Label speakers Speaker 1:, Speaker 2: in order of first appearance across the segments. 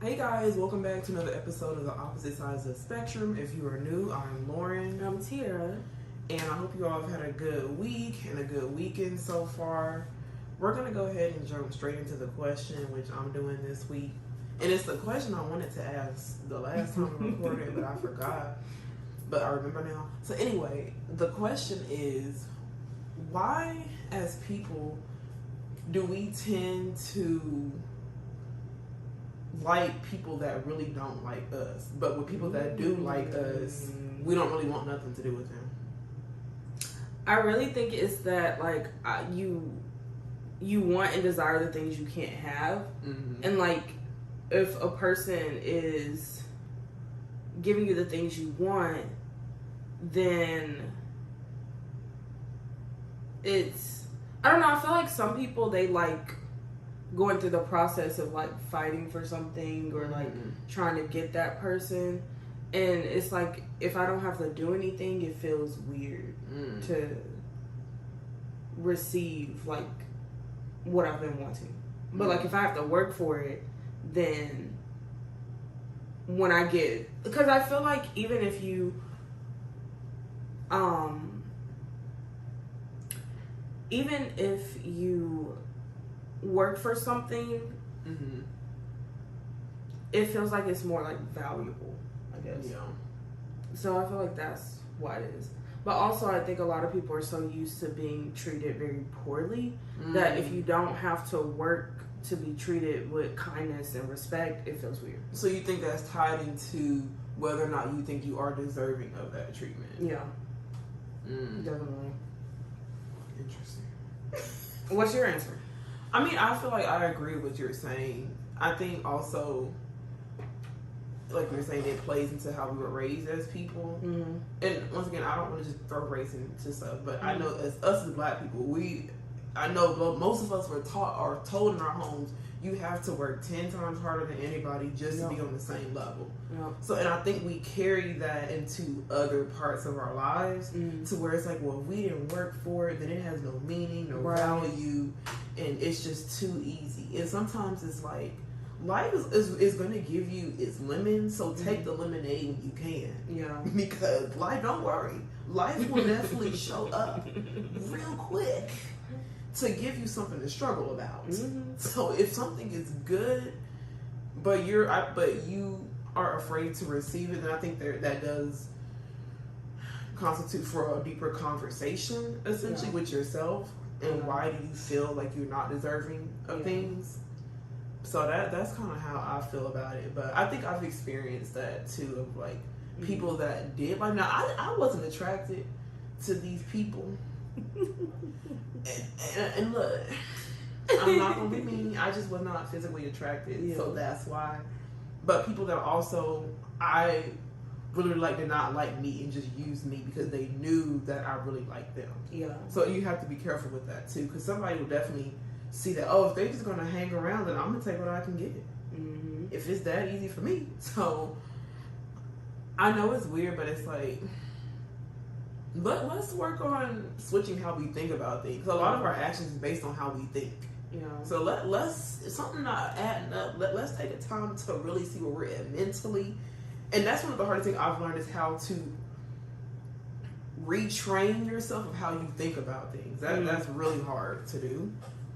Speaker 1: Hey guys, welcome back to another episode of The Opposite Sides of the Spectrum. If you are new, I'm Lauren.
Speaker 2: I'm Tira.
Speaker 1: And I hope you all have had a good week and a good weekend so far. We're going to go ahead and jump straight into the question, which I'm doing this week. And it's the question I wanted to ask the last time we recorded, but I forgot. But I remember now. So anyway, the question is, why as people do we tend to like people that really don't like us, but with people that do like us, we don't really want nothing to do with them?
Speaker 2: I really think it's that you want and desire the things you can't have, and like if a person is giving you the things you want, then it's, I don't know. I feel like some people, they like going through the process of like fighting for something or like trying to get that person, and it's like if I don't have to do anything, it feels weird to receive like what I've been wanting. But like if I have to work for it, then when I get, because I feel like even if you even if you work for something, it feels like it's more like valuable, I guess.
Speaker 1: Yeah.
Speaker 2: So I feel like that's why it is. But also I think a lot of people are so used to being treated very poorly that if you don't have to work to be treated with kindness and respect, it feels weird.
Speaker 1: So you think that's tied into whether or not you think you are deserving of that treatment?
Speaker 2: Yeah. Definitely.
Speaker 1: Interesting.
Speaker 2: What's your answer?
Speaker 1: I mean, I feel like I agree with what you're saying. I think also, like you're saying, it plays into how we were raised as people. And once again, I don't want to just throw race into stuff, but I know as us as Black people, I know most of us were taught or told in our homes, you have to work 10 times harder than anybody just to be on the same level. So, and I think we carry that into other parts of our lives to where it's like, well, if we didn't work for it, then it has no meaning, no value, and it's just too easy. And sometimes it's like, life is going to give you its lemons, so take the lemonade when you can.
Speaker 2: Yeah.
Speaker 1: Because life, don't worry, life will definitely show up real quick to give you something to struggle about. So if something is good, but you are afraid to receive it, then I think that does constitute for a deeper conversation, essentially, with yourself. And why do you feel like you're not deserving of things? So that's kind of how I feel about it. But I think I've experienced that too, of like people that did. Like, now I wasn't attracted to these people. And look, I'm not gonna be mean, I just was not physically attracted, so that's why. But people that also I really like did not like me and just use me because they knew that I really liked them. Yeah. So you have to be careful with that too, because somebody will definitely see that, oh, if they're just gonna hang around, then I'm gonna take what I can get. If it's that easy for me. So I know it's weird, but it's like, but let's work on switching how we think about things. A lot of our actions is based on how we think. Yeah. So let's, if something not adding up, let's take a time to really see where we're at mentally. And that's one of the hardest things I've learned, is how to retrain yourself of how you think about things. That's really hard to do.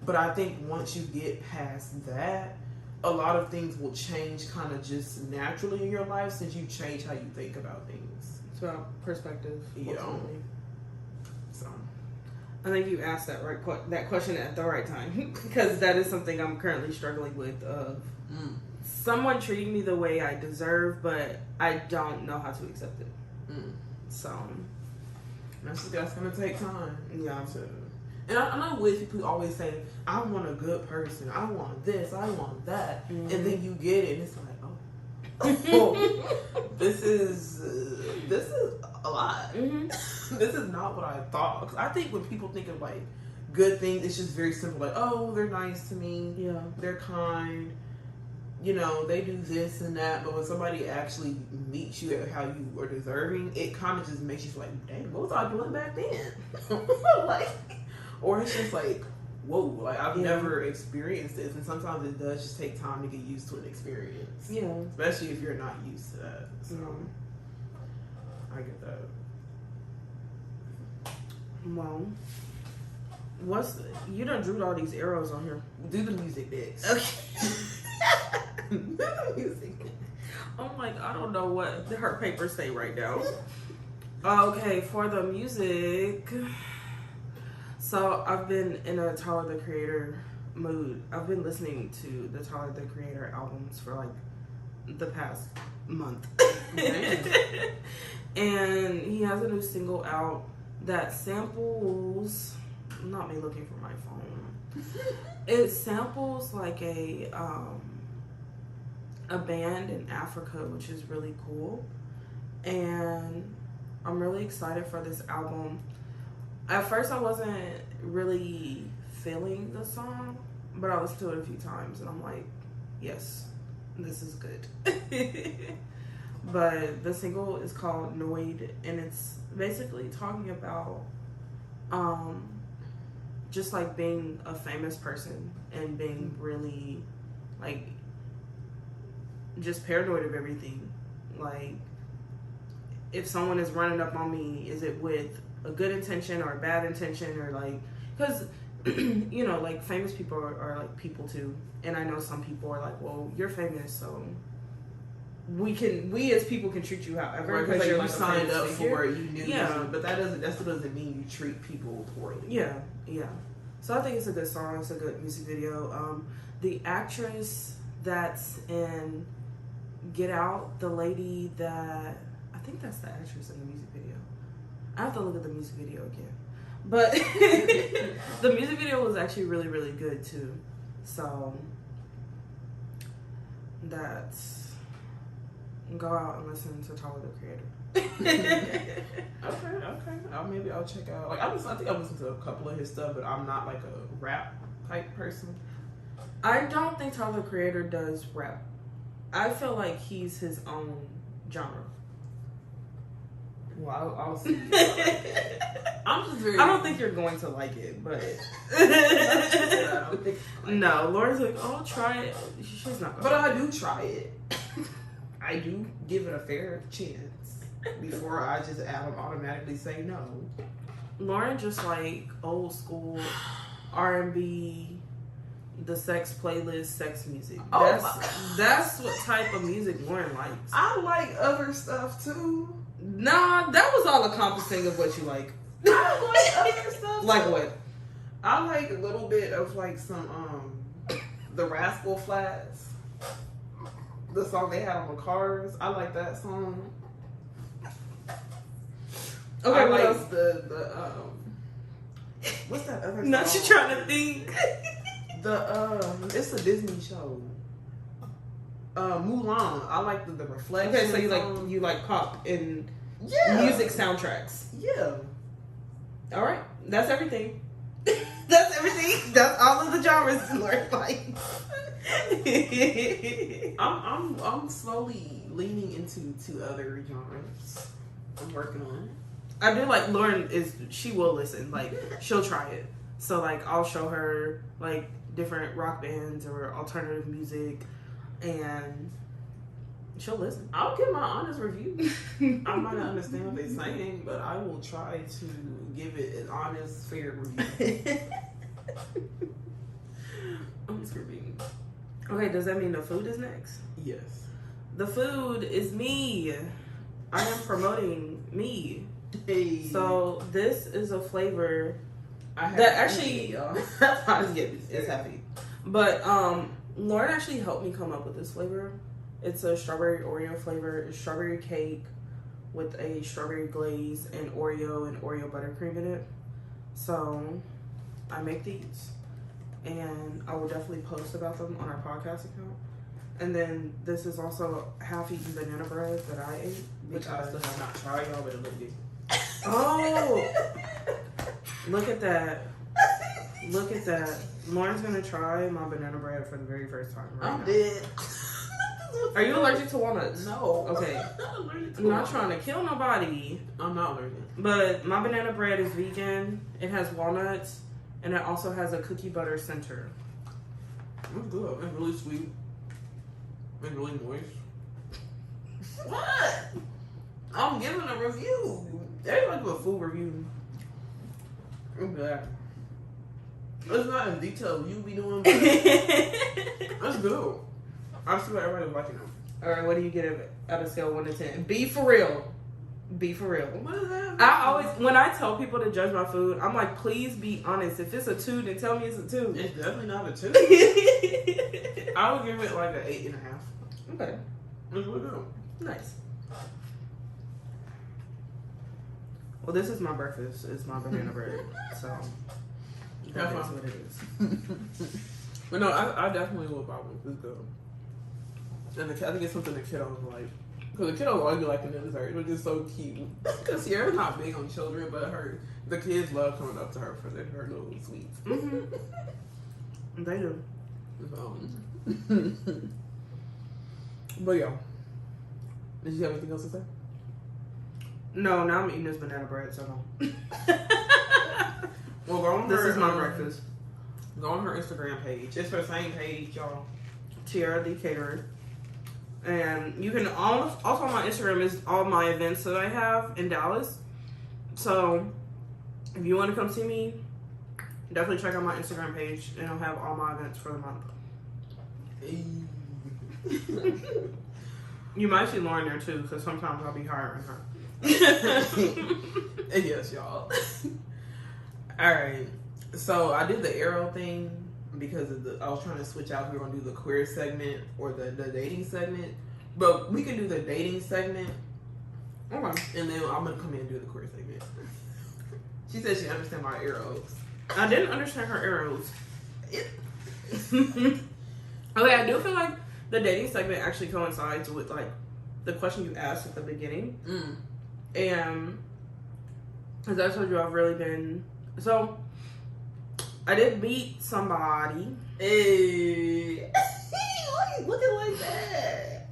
Speaker 1: But I think once you get past that, a lot of things will change kind of just naturally in your life, since you change how you think about things.
Speaker 2: It's about perspective.
Speaker 1: Yeah. So
Speaker 2: I think you asked that question at the right time, because that is something I'm currently struggling with. Someone treating me the way I deserve, but I don't know how to accept it. So
Speaker 1: that's gonna take time.
Speaker 2: Yeah.
Speaker 1: And I know with people always say, I want a good person, I want this, I want that, and then you get it, and it's like, oh, this is a lot. This is not what I thought. 'Cause I think when people think of like good things, it's just very simple. Like, oh, they're nice to me. Yeah, they're kind. You know, they do this and that. But when somebody actually meets you at how you are deserving, it kind of just makes you feel like, dang, what was I doing back then? Like, or it's just like, whoa, like I've never experienced this, and sometimes it does just take time to get used to an experience.
Speaker 2: Yeah.
Speaker 1: Especially if you're not used to that. So I get that.
Speaker 2: Well, you done drew all these arrows on here.
Speaker 1: Do the music next.
Speaker 2: Okay.
Speaker 1: Do the music.
Speaker 2: I'm like, I don't know what her papers say right now. Okay, for the music. So I've been in a Tyler the Creator mood. I've been listening to the Tyler the Creator albums for like the past month. And he has a new single out that samples, not me looking for my phone. It samples like a band in Africa, which is really cool. And I'm really excited for this album. At first I wasn't really feeling the song, but I listened to it a few times and I'm like, yes, this is good. But the single is called Noid, and it's basically talking about just like being a famous person and being really like just paranoid of everything. Like, if someone is running up on me, is it with a good intention or a bad intention, or like, because you know, like famous people are like people too, and I know some people are like, well, you're famous, so we as people can treat you however,
Speaker 1: because
Speaker 2: you're
Speaker 1: you
Speaker 2: like
Speaker 1: signed up for it, you knew.
Speaker 2: Yeah,
Speaker 1: but that still doesn't mean you treat people poorly.
Speaker 2: Yeah. So I think it's a good song. It's a good music video. The actress that's in Get Out, the lady that, I think that's the actress in the music video. I have to look at the music video again. But the music video was actually really, really good too. So that's, go out and listen to Tyler the Creator.
Speaker 1: Okay. Maybe I'll check out. Like I think I listened to a couple of his stuff, but I'm not like a rap type person.
Speaker 2: I don't think Tyler the Creator does rap. I feel like he's his own genre.
Speaker 1: Well, I'll see. I'm just very.
Speaker 2: I don't think you're going to like it, but no. Lauren's like, oh, try it. She's not.
Speaker 1: But I do try it. I do give it a fair chance before I just automatically say no.
Speaker 2: Lauren just like old school R&B, the sex playlist, sex music. That's what type of music Lauren likes.
Speaker 1: I like other stuff too.
Speaker 2: Nah, that was all encompassing of what you like.
Speaker 1: I like other stuff.
Speaker 2: Like what?
Speaker 1: I like a little bit of like some the Rascal Flats. The song they had on the Cars. I like that song.
Speaker 2: Okay,
Speaker 1: I
Speaker 2: what
Speaker 1: like
Speaker 2: else?
Speaker 1: the what's that other song?
Speaker 2: Now she's trying to think.
Speaker 1: It's a Disney show. Mulan. I like the reflection.
Speaker 2: Okay, so
Speaker 1: song.
Speaker 2: you like pop and
Speaker 1: music
Speaker 2: soundtracks. Yeah.
Speaker 1: All
Speaker 2: right, that's everything. That's everything. That's all of the genres Lauren likes.
Speaker 1: I'm slowly leaning into other genres. I'm working on it.
Speaker 2: I do like Lauren she will listen. Like she'll try it. So like I'll show her like different rock bands or alternative music, and she'll listen.
Speaker 1: I'll give my honest review. I might not understand what they're saying, but I will try to give it an honest, fair review.
Speaker 2: I'm screaming. Okay, does that mean the food is next?
Speaker 1: Yes.
Speaker 2: The food is me. I am promoting me.
Speaker 1: Hey.
Speaker 2: So this is a flavor that actually
Speaker 1: that's why it's heavy.
Speaker 2: But Lauren actually helped me come up with this flavor. It's a strawberry Oreo flavor. It's strawberry cake with a strawberry glaze and Oreo buttercream in it. So I make these, and I will definitely post about them on our podcast account. And then this is also half-eaten banana bread that I ate,
Speaker 1: which I still have not tried, y'all, but it looked good.
Speaker 2: Oh, look at that! Look at that! Lauren's gonna try my banana bread for the very first time right now.
Speaker 1: Dead.
Speaker 2: Are you allergic to walnuts?
Speaker 1: No.
Speaker 2: Okay. I'm not trying to kill nobody.
Speaker 1: I'm not allergic.
Speaker 2: But my banana bread is vegan. It has walnuts and it also has a cookie butter center.
Speaker 1: It's good. It's really sweet. It's really moist. What? I'm giving a review. Everybody do a food review. I'm glad. It's not as detailed as you be doing, but that's good. I feel like everybody was liking them.
Speaker 2: Alright, what do you get out of scale 1 to 10? Be for real. Be for real.
Speaker 1: What is that?
Speaker 2: I always, when I tell people to judge my food, I'm like, please be honest. If it's a 2, then tell me it's a 2.
Speaker 1: It's definitely not a 2. I would give it like an 8.5.
Speaker 2: Okay.
Speaker 1: It's really good.
Speaker 2: Nice. Well, this is my breakfast. It's my banana bread. So, that's what it is.
Speaker 1: But no, I definitely will buy one. It's good. And I think it's something the kiddos like. Because the kiddos always be liking the dessert, which is so cute. Because Sierra's not big on children, but the kids love coming up to her for her little sweets.
Speaker 2: Mm-hmm. They do.
Speaker 1: But yeah. Did you have anything else to say?
Speaker 2: No, now I'm eating this banana bread, so no.
Speaker 1: Well, go on
Speaker 2: this is my breakfast.
Speaker 1: Go on her Instagram page. It's her same page, y'all.
Speaker 2: Tiara the Caterer. And you can also on my Instagram is all my events that I have in Dallas. So if you want to come see me, definitely check out my Instagram page, and I'll have all my events for the month. You might see Lauren there too, because sometimes I'll be hiring her.
Speaker 1: Yes, y'all. All right. So I did the arrow thing because I was trying to switch out. We were gonna do the queer segment or the dating segment, but we can do the dating segment.
Speaker 2: Okay.
Speaker 1: And then I'm gonna come in and do the queer segment. She said she understands my arrows.
Speaker 2: I didn't understand her arrows. Okay, I do feel like the dating segment actually coincides with like the question you asked at the beginning. And as I told you, I've really been so. I did meet somebody.
Speaker 1: Hey, why are you looking like that?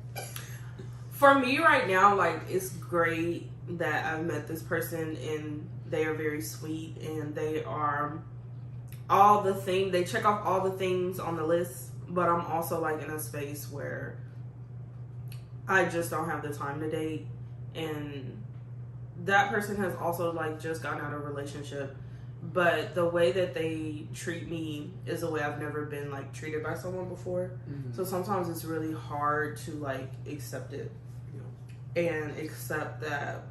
Speaker 2: For me right now, like, it's great that I've met this person and they are very sweet and they are they check off all the things on the list, but I'm also like in a space where I just don't have the time to date, and that person has also like just gotten out of a relationship. But the way that they treat me is a way I've never been like treated by someone before. Mm-hmm. So sometimes it's really hard to like accept it, and accept that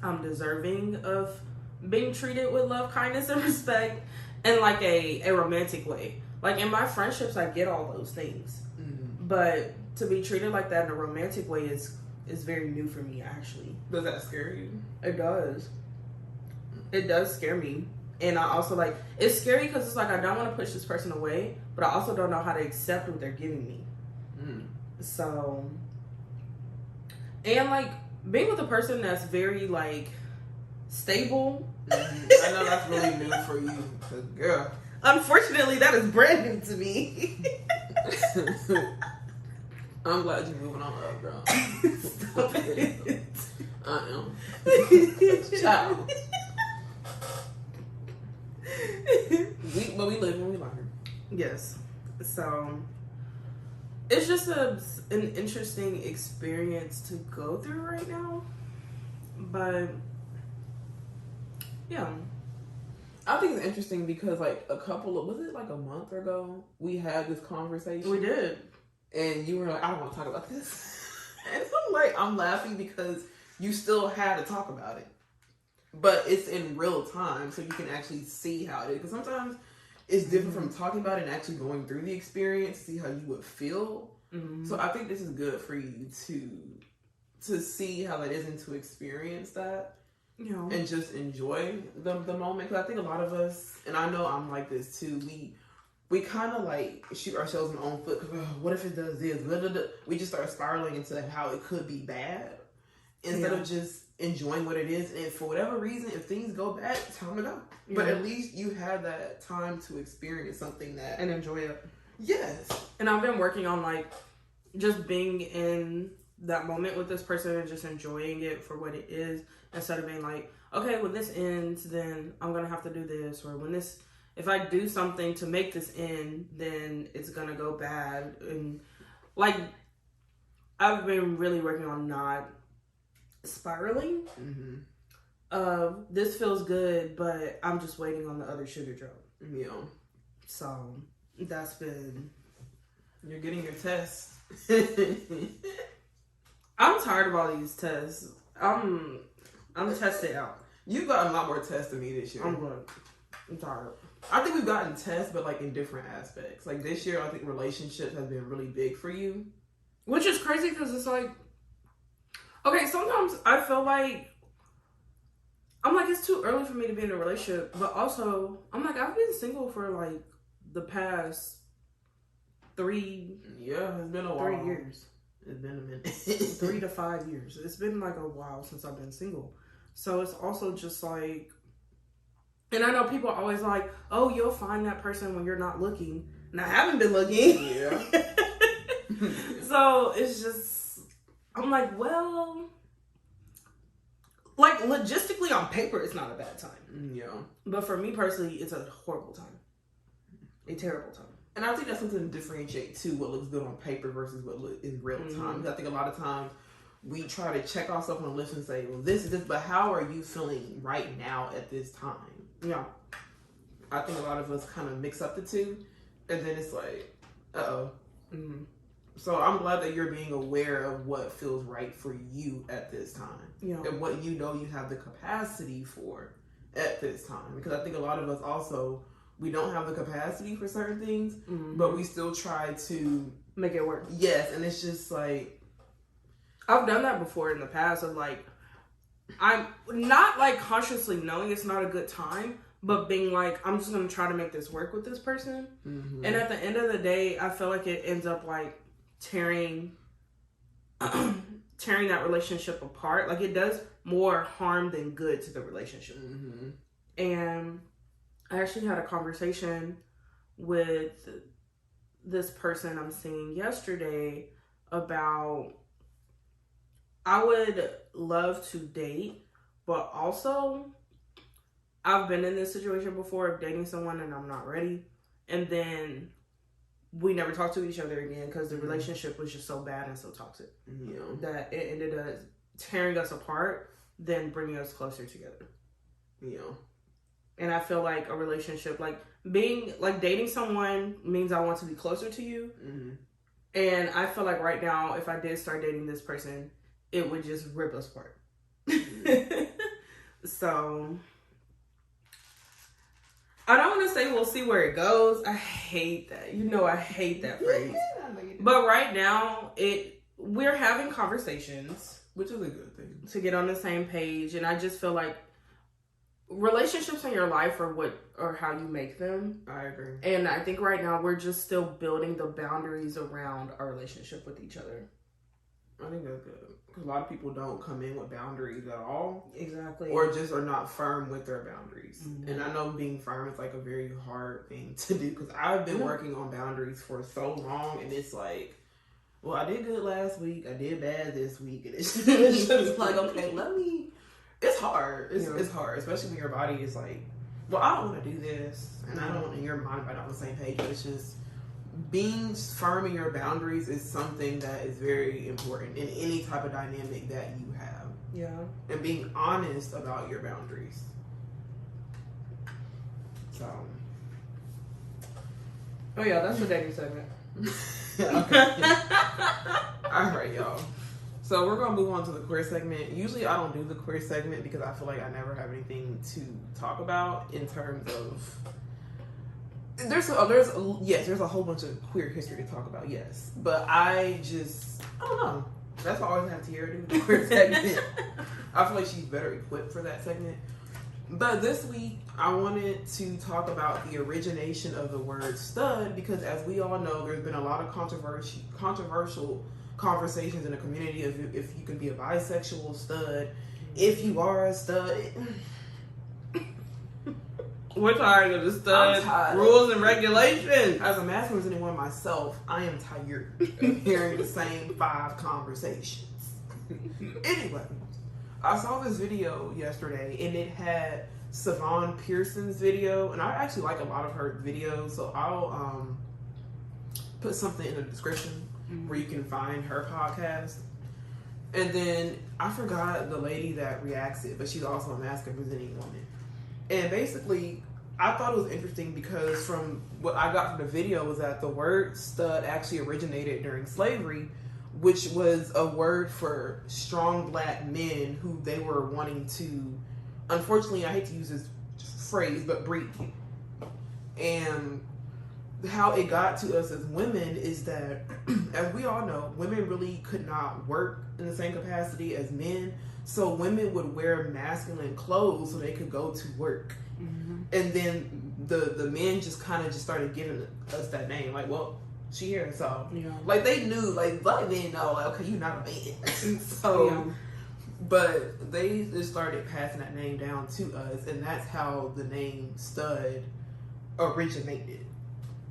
Speaker 2: I'm deserving of being treated with love, kindness, and respect in like a romantic way. Like in my friendships, I get all those things, but to be treated like that in a romantic way is very new for me. Actually,
Speaker 1: does that scare you?
Speaker 2: It does. It does scare me. And I also like, it's scary because it's like I don't want to push this person away, but I also don't know how to accept what they're giving me. So, and like being with a person that's very like stable.
Speaker 1: I know that's really new for you, cause girl.
Speaker 2: Unfortunately, that is brand new to me.
Speaker 1: I'm glad you're moving on up, girl.
Speaker 2: Stop it.
Speaker 1: I am. Child. But we live and we learn.
Speaker 2: Yes. So it's just an interesting experience to go through right now. But yeah.
Speaker 1: I think it's interesting because like was it like a month ago we had this conversation?
Speaker 2: We did.
Speaker 1: And you were like, I don't want to talk about this. And I'm like, I'm laughing because you still had to talk about it. But it's in real time, so you can actually see how it is. Because sometimes it's different from talking about it and actually going through the experience to see how you would feel. Mm-hmm. So I think this is good for you to see how that is and to experience that. And just enjoy the moment. Because I think a lot of us, and I know I'm like this too, we kind of like shoot ourselves in the own foot. Because what if it does this? We just start spiraling into how it could be bad. Instead of just enjoying what it is, and for whatever reason, if things go bad, it's time to go. Yeah. But at least you had that time to experience something and
Speaker 2: enjoy it.
Speaker 1: Yes.
Speaker 2: And I've been working on like just being in that moment with this person and just enjoying it for what it is, instead of being like, okay, when this ends, then I'm gonna have to do this, or when this if I do something to make this end, then it's gonna go bad. And like, I've been really working on not spiraling. This feels good, but I'm just waiting on the other shoe to drop.
Speaker 1: Yeah.
Speaker 2: So that's been.
Speaker 1: You're getting your tests.
Speaker 2: I'm tired of all these tests. I'm tested out.
Speaker 1: You've gotten a lot more tests than me this year.
Speaker 2: I'm good. I'm tired.
Speaker 1: I think we've gotten tests, but like in different aspects. Like this year, I think relationships has been really big for you.
Speaker 2: Which is crazy because it's like, okay, sometimes I feel like, I'm like, it's too early for me to be in a relationship. But also, I'm like, I've been single for like the past 3
Speaker 1: Yeah, it's been a while.
Speaker 2: 3 years.
Speaker 1: It's been a minute.
Speaker 2: 3 to 5 years. It's been like a while since I've been single. So it's also just like, and I know people are always like, oh, you'll find that person when you're not looking. And I haven't been looking.
Speaker 1: Yeah.
Speaker 2: So it's just, I'm like, well, like logistically on paper, it's not a bad time.
Speaker 1: Yeah.
Speaker 2: But for me personally, it's a horrible time. A terrible time.
Speaker 1: And I think that's something to differentiate too, what looks good on paper versus what looks in real time. I think a lot of times we try to check ourselves on a list and say, well, this is this, but how are you feeling right now at this time?
Speaker 2: Yeah.
Speaker 1: I think a lot of us kind of mix up the two, and then it's like, uh-oh. So I'm glad that you're being aware of what feels right for you at this time. Yeah. And what you know you have the capacity for at this time. Because I think a lot of us also, we don't have the capacity for certain things, but we still try to
Speaker 2: make it work.
Speaker 1: Yes, and it's just like,
Speaker 2: I've done that before in the past of like, I'm not like consciously knowing it's not a good time, but being like, I'm just going to try to make this work with this person. And at the end of the day, I feel like it ends up like tearing that relationship apart. Like it does more harm than good to the relationship. And I actually had a conversation with this person I'm seeing yesterday about, I would love to date, but also I've been in this situation before of dating someone and I'm not ready. And then we never talked to each other again because the relationship was just so bad and so toxic. That it ended up tearing us apart than bringing us closer together. And I feel like a relationship, like being, like dating someone means I want to be closer to you. And I feel like right now, if I did start dating this person, it would just rip us apart. So, I don't want to say we'll see where it goes. I hate that. You know I hate that phrase. But right now, we're having conversations.
Speaker 1: Which is a good thing.
Speaker 2: To get on the same page. And I just feel like relationships in your life are how you make them.
Speaker 1: I agree.
Speaker 2: And I think right now we're just still building the boundaries around our relationship with each other.
Speaker 1: I think that's good. Because a lot of people don't come in with boundaries at all.
Speaker 2: Exactly.
Speaker 1: Or just are not firm with their boundaries. And I know being firm is like a very hard thing to do. Because I've been working on boundaries for so long. And it's like, well, I did good last week. I did bad this week. And it's just like, okay, it's hard. It's hard. Especially when your body is like, well, I don't want to do this. And I don't, and your mind might not on the same page. But it's just, being firm in your boundaries is something that is very important in any type of dynamic that you have.
Speaker 2: Yeah. And
Speaker 1: being honest about your boundaries. So.
Speaker 2: Oh yeah, that's the dating segment.
Speaker 1: Okay. All right, y'all. So we're going to move on to the queer segment. Usually I don't do the queer segment because I feel like I never have anything to talk about in terms of... There's a whole bunch of queer history to talk about, yes. But I don't know. That's why I always have Tiara do the queer segment. I feel like she's better equipped for that segment. But this week, I wanted to talk about the origination of the word stud because as we all know, there's been a lot of controversial conversations in the community of if you can be a bisexual stud, if you are a stud.
Speaker 2: We're tired of the stud rules and regulations.
Speaker 1: As a masculine one myself, I am tired of hearing the same 5 conversations. Anyway, I saw this video yesterday and it had Savon Pearson's video, and I actually like a lot of her videos, so I'll put something in the description where you can find her podcast. And then I forgot the lady that reacts it, but she's also a masculine presenting woman. And basically, I thought it was interesting because from what I got from the video was that the word stud actually originated during slavery, which was a word for strong black men who they were wanting to, unfortunately, I hate to use this phrase, but breed. And how it got to us as women is that, as we all know, women really could not work in the same capacity as men. So women would wear masculine clothes so they could go to work. Mm-hmm. And then the men just kind of just started giving us that name. Like, well, she here, so like they knew, like black men know, like, okay, you're not a man. So, but they just started passing that name down to us, and that's how the name stud originated.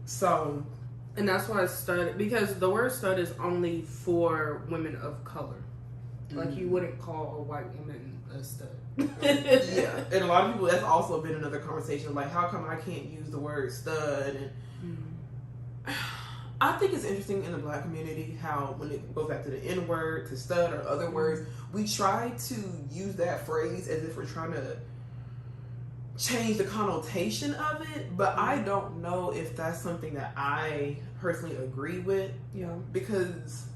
Speaker 1: So,
Speaker 2: and that's why it's stud, because the word stud is only for women of color. Like you wouldn't call a white woman a stud.
Speaker 1: Yeah, and a lot of people, that's also been another conversation. Like, how come I can't use the word stud? And I think it's interesting in the black community how when it goes back to the N word, to stud, or other words, we try to use that phrase as if we're trying to change the connotation of it, but I don't know if that's something that I personally agree with. Yeah, because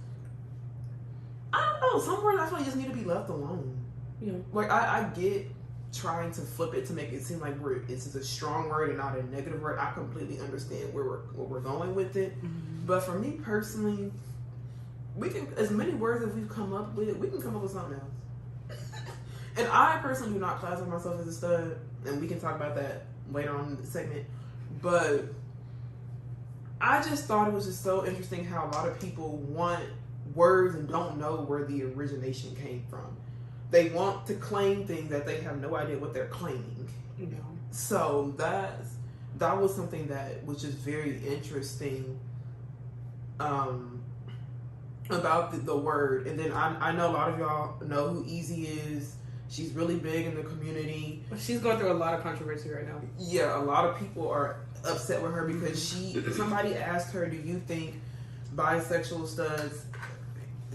Speaker 1: I don't know, some words I feel like just need to be left alone. Yeah, like I get trying to flip it to make it seem like it's a strong word and not a negative word. I completely understand where we're going with it, but for me personally, we can, as many words as we've come up with, we can come up with something else. And I personally do not classify myself as a stud, and we can talk about that later on in the segment. But I just thought it was just so interesting how a lot of people want words and don't know where the origination came from. They want to claim things that they have no idea what they're claiming. Yeah. So that was something that was just very interesting about the word. And then I know a lot of y'all know who Easy is. She's really big in the community.
Speaker 2: She's going through a lot of controversy right now.
Speaker 1: Yeah, a lot of people are upset with her because somebody asked her, do you think bisexual studs,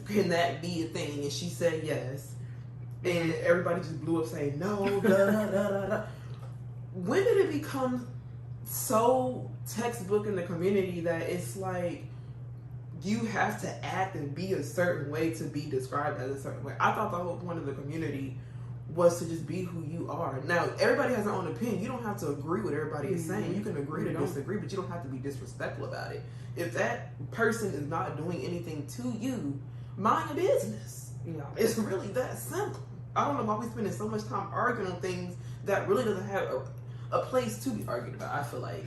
Speaker 1: can that be a thing? And she said yes. And everybody just blew up saying no, da, da, da, da, da. When did it become so textbook in the community that it's like you have to act and be a certain way to be described as a certain way? I thought the whole point of the community was to just be who you are. Now, everybody has their own opinion. You don't have to agree with everybody is saying. You can agree to disagree, but you don't have to be disrespectful about it. If that person is not doing anything to you, mind your business. Yeah. It's really that simple. I don't know why we're spending so much time arguing on things that really doesn't have a place to be argued about, I feel like.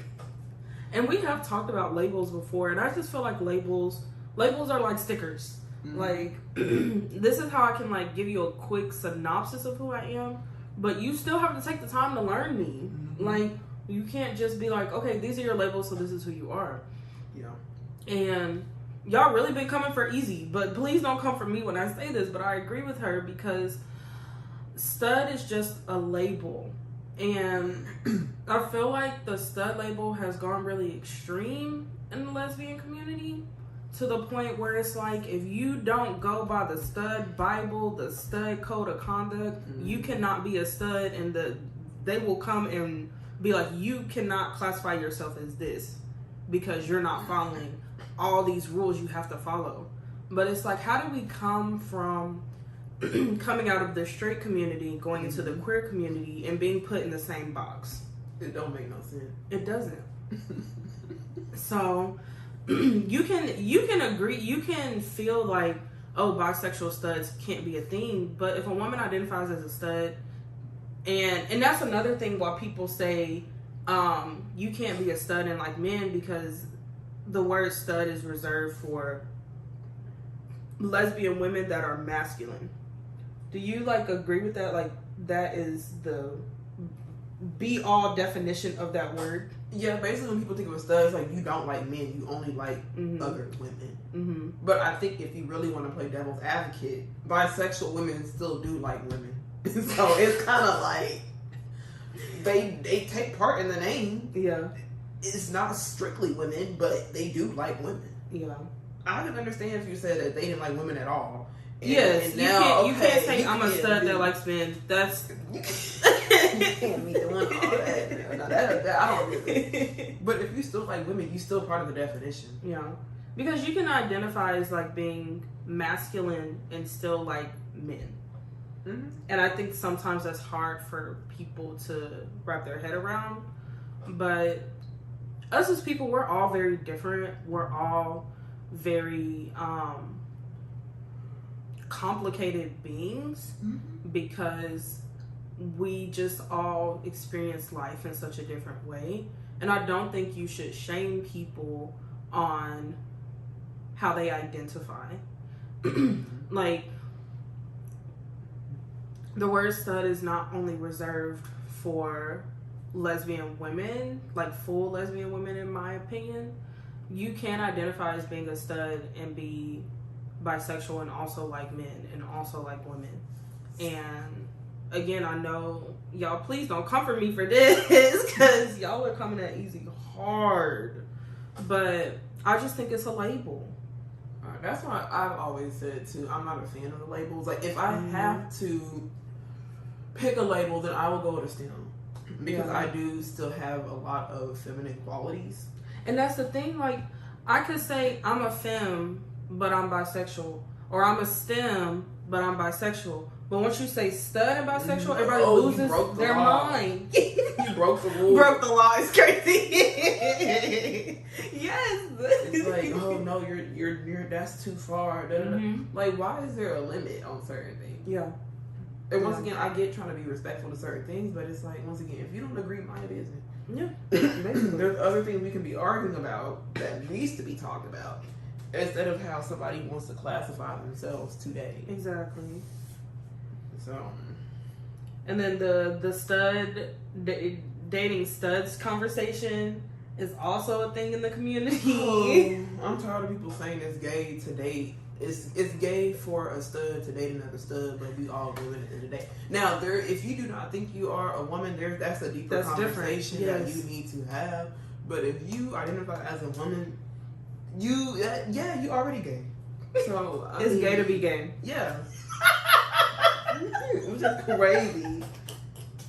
Speaker 2: And we have talked about labels before, and I just feel like labels are like stickers. Mm-hmm. Like, this is how I can like give you a quick synopsis of who I am, but you still have to take the time to learn me. Mm-hmm. Like, you can't just be like, okay, these are your labels, so this is who you are. Yeah. And y'all really been coming for Easy, but please don't come for me when I say this, but I agree with her because stud is just a label. And I feel like the stud label has gone really extreme in the lesbian community to the point where it's like, if you don't go by the stud Bible, the stud code of conduct, you cannot be a stud, and they will come and be like, you cannot classify yourself as this because you're not following all these rules you have to follow. But it's like, how do we come from coming out of the straight community, going into the queer community, and being put in the same box?
Speaker 1: It don't make no sense.
Speaker 2: It doesn't. So you can agree, you can feel like, oh, bisexual studs can't be a thing, but if a woman identifies as a stud, and that's another thing why people say you can't be a stud and like men, because the word stud is reserved for lesbian women that are masculine. Do you like agree with that? Like, that is the be all definition of that word?
Speaker 1: Yeah, basically when people think of a stud, it's like you don't like men, you only like other women. Mm-hmm. But I think if you really want to play devil's advocate, bisexual women still do like women. So it's kind of like, they take part in the name.
Speaker 2: Yeah.
Speaker 1: It's not strictly women, but they do like women.
Speaker 2: Yeah.
Speaker 1: I can understand if you said that they didn't like women at all.
Speaker 2: Yes,
Speaker 1: and now,
Speaker 2: you can't say I'm a stud that likes men. That's
Speaker 1: you can't be doing all that. No, that I don't really. But if you still like women, you still part of the definition.
Speaker 2: Yeah, because you can identify as like being masculine and still like men. Mm-hmm. And I think sometimes that's hard for people to wrap their head around. But us as people, we're all very different. We're all very complicated beings, mm-hmm. because we just all experience life in such a different way. And I don't think you should shame people on how they identify. Like, the word stud is not only reserved for lesbian women, like full lesbian women, in my opinion. You can identify as being a stud and be bisexual and also like men and also like women. And again, I know y'all, please don't comfort me for this, because y'all are coming at easy hard. But I just think it's a label.
Speaker 1: That's why I've always said too, I'm not a fan of the labels. Like, if I have to pick a label, then I will go with a STEM, because I do still have a lot of feminine qualities.
Speaker 2: And that's the thing, like, I could say I'm a femme, but I'm bisexual, or I'm a STEM, but I'm bisexual. But once you say stud and bisexual, everybody loses their mind.
Speaker 1: You broke the rule.
Speaker 2: Broke the law. It's crazy. Yes.
Speaker 1: It's like, oh no, you're that's too far. Mm-hmm. Like, why is there a limit on certain things?
Speaker 2: Yeah.
Speaker 1: And once again, I get trying to be respectful to certain things, but it's like, once again, if you don't agree, mind your business.
Speaker 2: Yeah.
Speaker 1: There's other things we can be arguing about that needs to be talked about, instead of how somebody wants to classify themselves today.
Speaker 2: Exactly.
Speaker 1: So,
Speaker 2: and then the stud dating studs conversation is also a thing in the community.
Speaker 1: I'm tired of people saying it's gay to date. It's gay for a stud to date another stud, but we all women at the end of the day. Now, if you do not think you are a woman, that's a deeper conversation that you need to have. But if you identify as a woman, you already gay. So
Speaker 2: it's gay to be gay.
Speaker 1: Yeah. Which is crazy.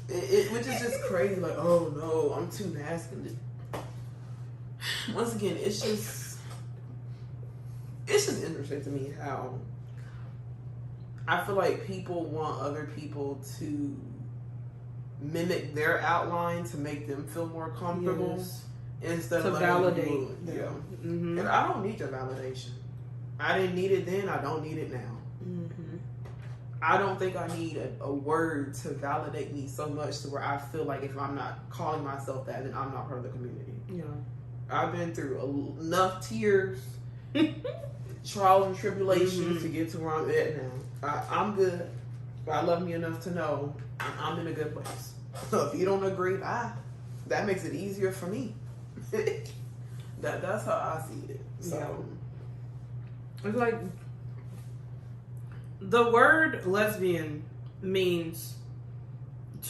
Speaker 1: Which is just crazy. Like, oh no, I'm too masculine. Once again, it's just interesting to me how I feel like people want other people to mimic their outline to make them feel more comfortable, instead of
Speaker 2: validate
Speaker 1: them. Yeah. Mm-hmm. And I don't need your validation. I didn't need it then. I don't need it now. Mm-hmm. I don't think I need a word to validate me so much to where I feel like if I'm not calling myself that, then I'm not part of the community.
Speaker 2: Yeah. I've
Speaker 1: been through enough tears, trials and tribulations to get to where I'm at now. I'm good. I love me enough to know I'm in a good place. So if you don't agree, that makes it easier for me. That's how I see it. So
Speaker 2: it's like, the word lesbian means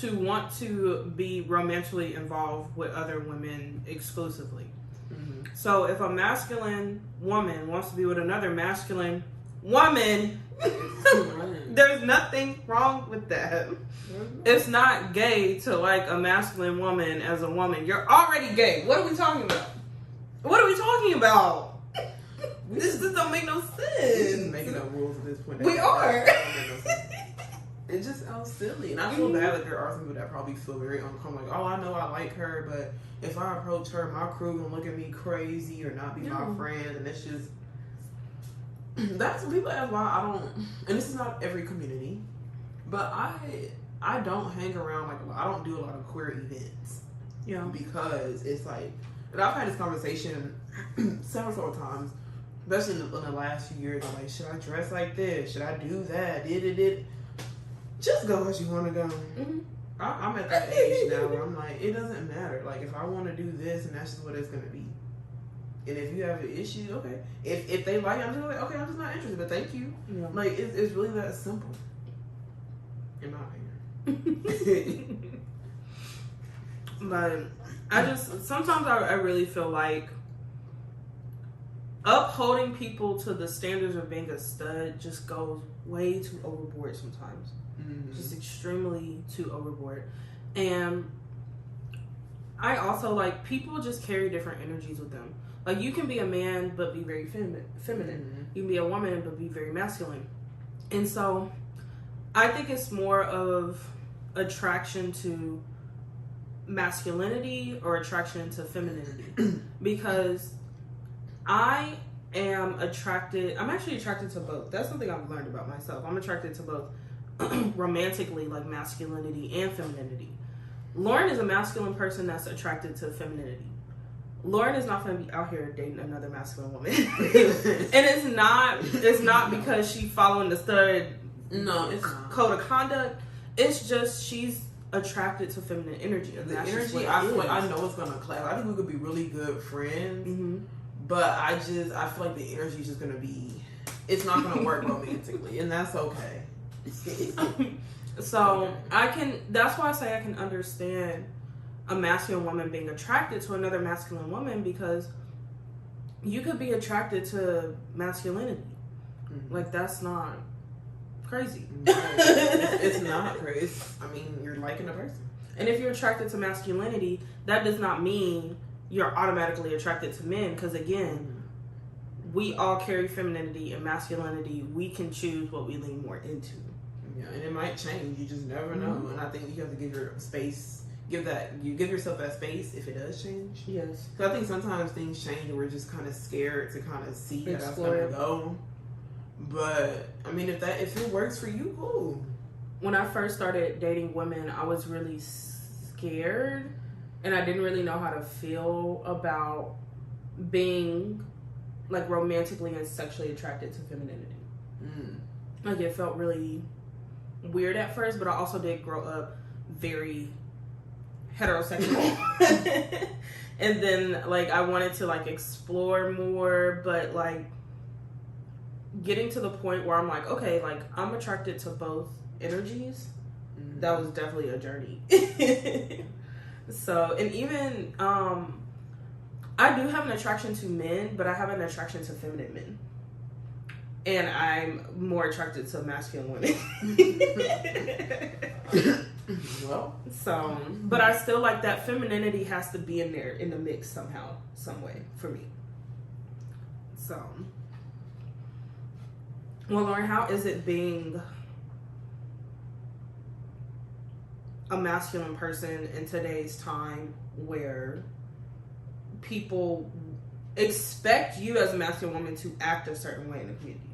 Speaker 2: to want to be romantically involved with other women exclusively. Mm-hmm. So if a masculine woman wants to be with another masculine woman, there's nothing wrong with that. Mm-hmm. It's not gay to like a masculine woman as a woman. You're already gay. What are we talking about? What are we talking about? This don't make no sense.
Speaker 1: We're just making up rules at this point.
Speaker 2: We are.
Speaker 1: It just sounds silly. And I feel bad that there are some people that probably feel very uncomfortable. Like, oh, I know I like her, but if I approach her, my crew gonna look at me crazy or not be my friend. And it's just, that's when people ask why I don't, and this is not every community, but I don't hang around like a lot. I don't do a lot of queer events. Yeah. Because it's like, and I've had this conversation several times, especially in the last few years. I'm like, should I dress like this? Should I do that? Just go as you want to go. Mm-hmm. I'm at that age now where I'm like, it doesn't matter. Like, if I want to do this, and that's just what it's going to be. And if you have an issue, okay. If they like it, I'm just like, okay, I'm just not interested, but thank you. Yeah. Like, it's really that simple. In my opinion.
Speaker 2: But sometimes I really feel like upholding people to the standards of being a stud just goes way too overboard sometimes. Mm-hmm. Just extremely too overboard. And I also, like, people just carry different energies with them. Like, you can be a man but be very feminine. Mm-hmm. You can be a woman but be very masculine. And so I think it's more of attraction to masculinity or attraction to femininity. Because I'm actually attracted to both. That's something I've learned about myself. I'm attracted to both romantically, like masculinity and femininity. Lauren is a masculine person that's attracted to femininity. Lauren is not going to be out here dating another masculine woman. And it's not because she's following the stud code of conduct. It's just she's attracted to feminine energy.
Speaker 1: The energy, I feel like I know it's going to clash. I think we could be really good friends. Mm-hmm. But I feel like the energy is just going to be, it's not going to work romantically. And that's okay.
Speaker 2: So that's why I say I can understand a masculine woman being attracted to another masculine woman, because you could be attracted to masculinity. Mm-hmm. Like, that's not crazy.
Speaker 1: It's not crazy. I mean, you're liking a person.
Speaker 2: And if you're attracted to masculinity, that does not mean you're automatically attracted to men, because again, we all carry femininity and masculinity. We can choose what we lean more into.
Speaker 1: Yeah, and it might change. You just never know. Mm-hmm. And I think you have to give your space. Give yourself that space if it does change.
Speaker 2: Yes.
Speaker 1: Because I think sometimes things change and we're just kind of scared to kind of see how that's going to go. But I mean, if it works for you, cool.
Speaker 2: When I first started dating women, I was really scared. And I didn't really know how to feel about being, like, romantically and sexually attracted to femininity. Mm. Like, it felt really weird at first, but I also did grow up very heterosexual. And then, like, I wanted to, like, explore more, but, like, getting to the point where I'm like, okay, like, I'm attracted to both energies. Mm. That was definitely a journey. So, and even, I do have an attraction to men, but I have an attraction to feminine men. And I'm more attracted to masculine women.
Speaker 1: Well.
Speaker 2: So, but I still like that femininity has to be in there, in the mix somehow, some way, for me. So. Well, Lauren, how is it being a masculine person in today's time where people expect you as a masculine woman to act a certain way in the community?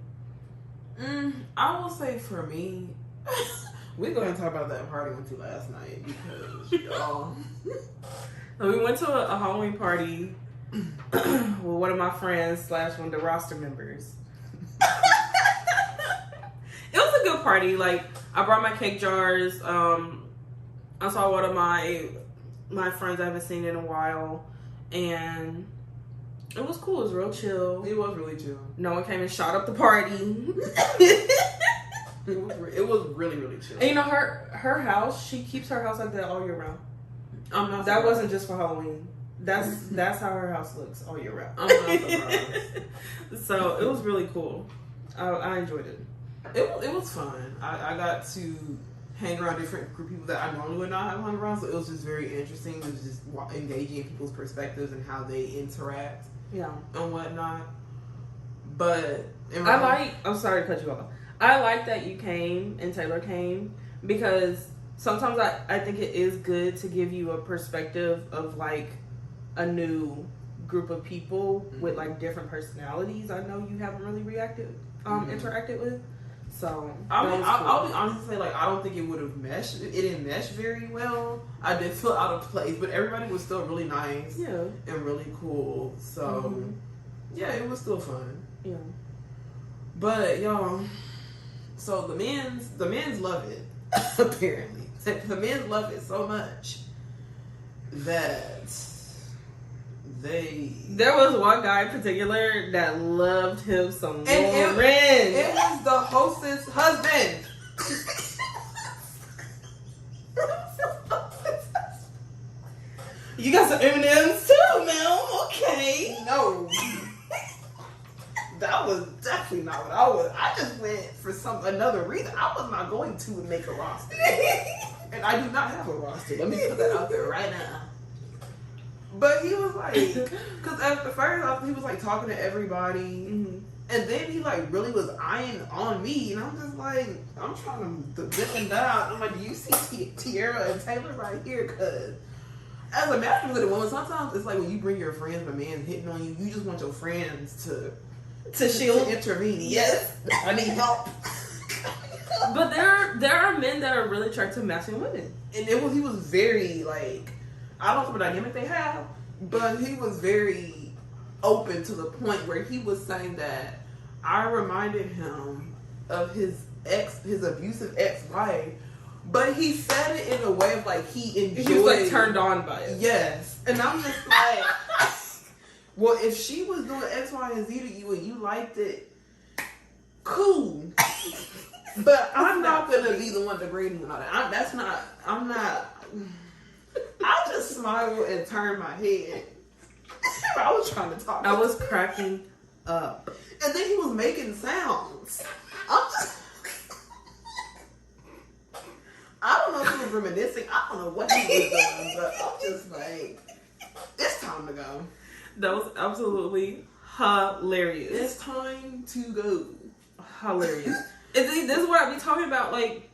Speaker 1: I will say for me, we're going to talk about that party we went to last night because y'all.
Speaker 2: So we went to a Halloween party with one of my friends / one of the roster members. It was a good party. Like, I brought my cake jars. I saw one of my friends I haven't seen in a while, and it was cool. It was real chill.
Speaker 1: It was really chill.
Speaker 2: No one came and shot up the party.
Speaker 1: It was really, really chill.
Speaker 2: And you know, her house, she keeps her house like that all year round.
Speaker 1: I'm not surprised.
Speaker 2: That wasn't just for Halloween. That's how her house looks all year round.
Speaker 1: I'm not surprised.
Speaker 2: So it was really cool. I enjoyed it.
Speaker 1: It was fun. I got to hang around different group of people that I normally would not have hung around, so it was just very interesting. It was just engaging in people's perspectives and how they interact, and whatnot. But
Speaker 2: I'm sorry to cut you off. I like that you came and Taylor came, because sometimes I think it is good to give you a perspective of, like, a new group of people with, like, different personalities. I know you haven't really interacted with. So
Speaker 1: I'll be honest and say, like, I don't think it would have meshed. It didn't mesh very well. I did feel out of place, but everybody was still really nice, and really cool. So yeah, it was still fun.
Speaker 2: Yeah.
Speaker 1: But y'all, so the men's love it. Apparently, the men love it so much that
Speaker 2: there was one guy in particular that loved him some more.
Speaker 1: It was the hostess' husband. another reason, I was not going to make a roster. And I do not have a roster. Let me put that out there right now. But he was like, because at the first he was like talking to everybody, and then he like really was eyeing on me, and I'm just like, I'm trying to dip and down. I'm like, do you see Tiara and Taylor right here? Because as a masculine woman, sometimes it's like when you bring your friends, but man hitting on you, you just want your friends to shield, intervene. Yes, I need help.
Speaker 2: But there are men that are really attracted to masculine women,
Speaker 1: and he was very like, I don't know what dynamic they have, but he was very open to the point where he was saying that I reminded him of his abusive ex-wife, but he said it in a way of like he enjoyed.
Speaker 2: He was like turned on by it.
Speaker 1: Yes, and I'm just like, well, if she was doing X, Y, and Z to you and you liked it, cool. But I'm not gonna be the one degrading and all that. I'm not. I just smiled and turned my head. I was trying to talk.
Speaker 2: I was cracking up.
Speaker 1: And then he was making sounds. I don't know if he was reminiscing. I don't know what he was doing, but I'm just like, it's time to go.
Speaker 2: That was absolutely hilarious.
Speaker 1: It's time to go.
Speaker 2: Hilarious. And this is what I be talking about. Like,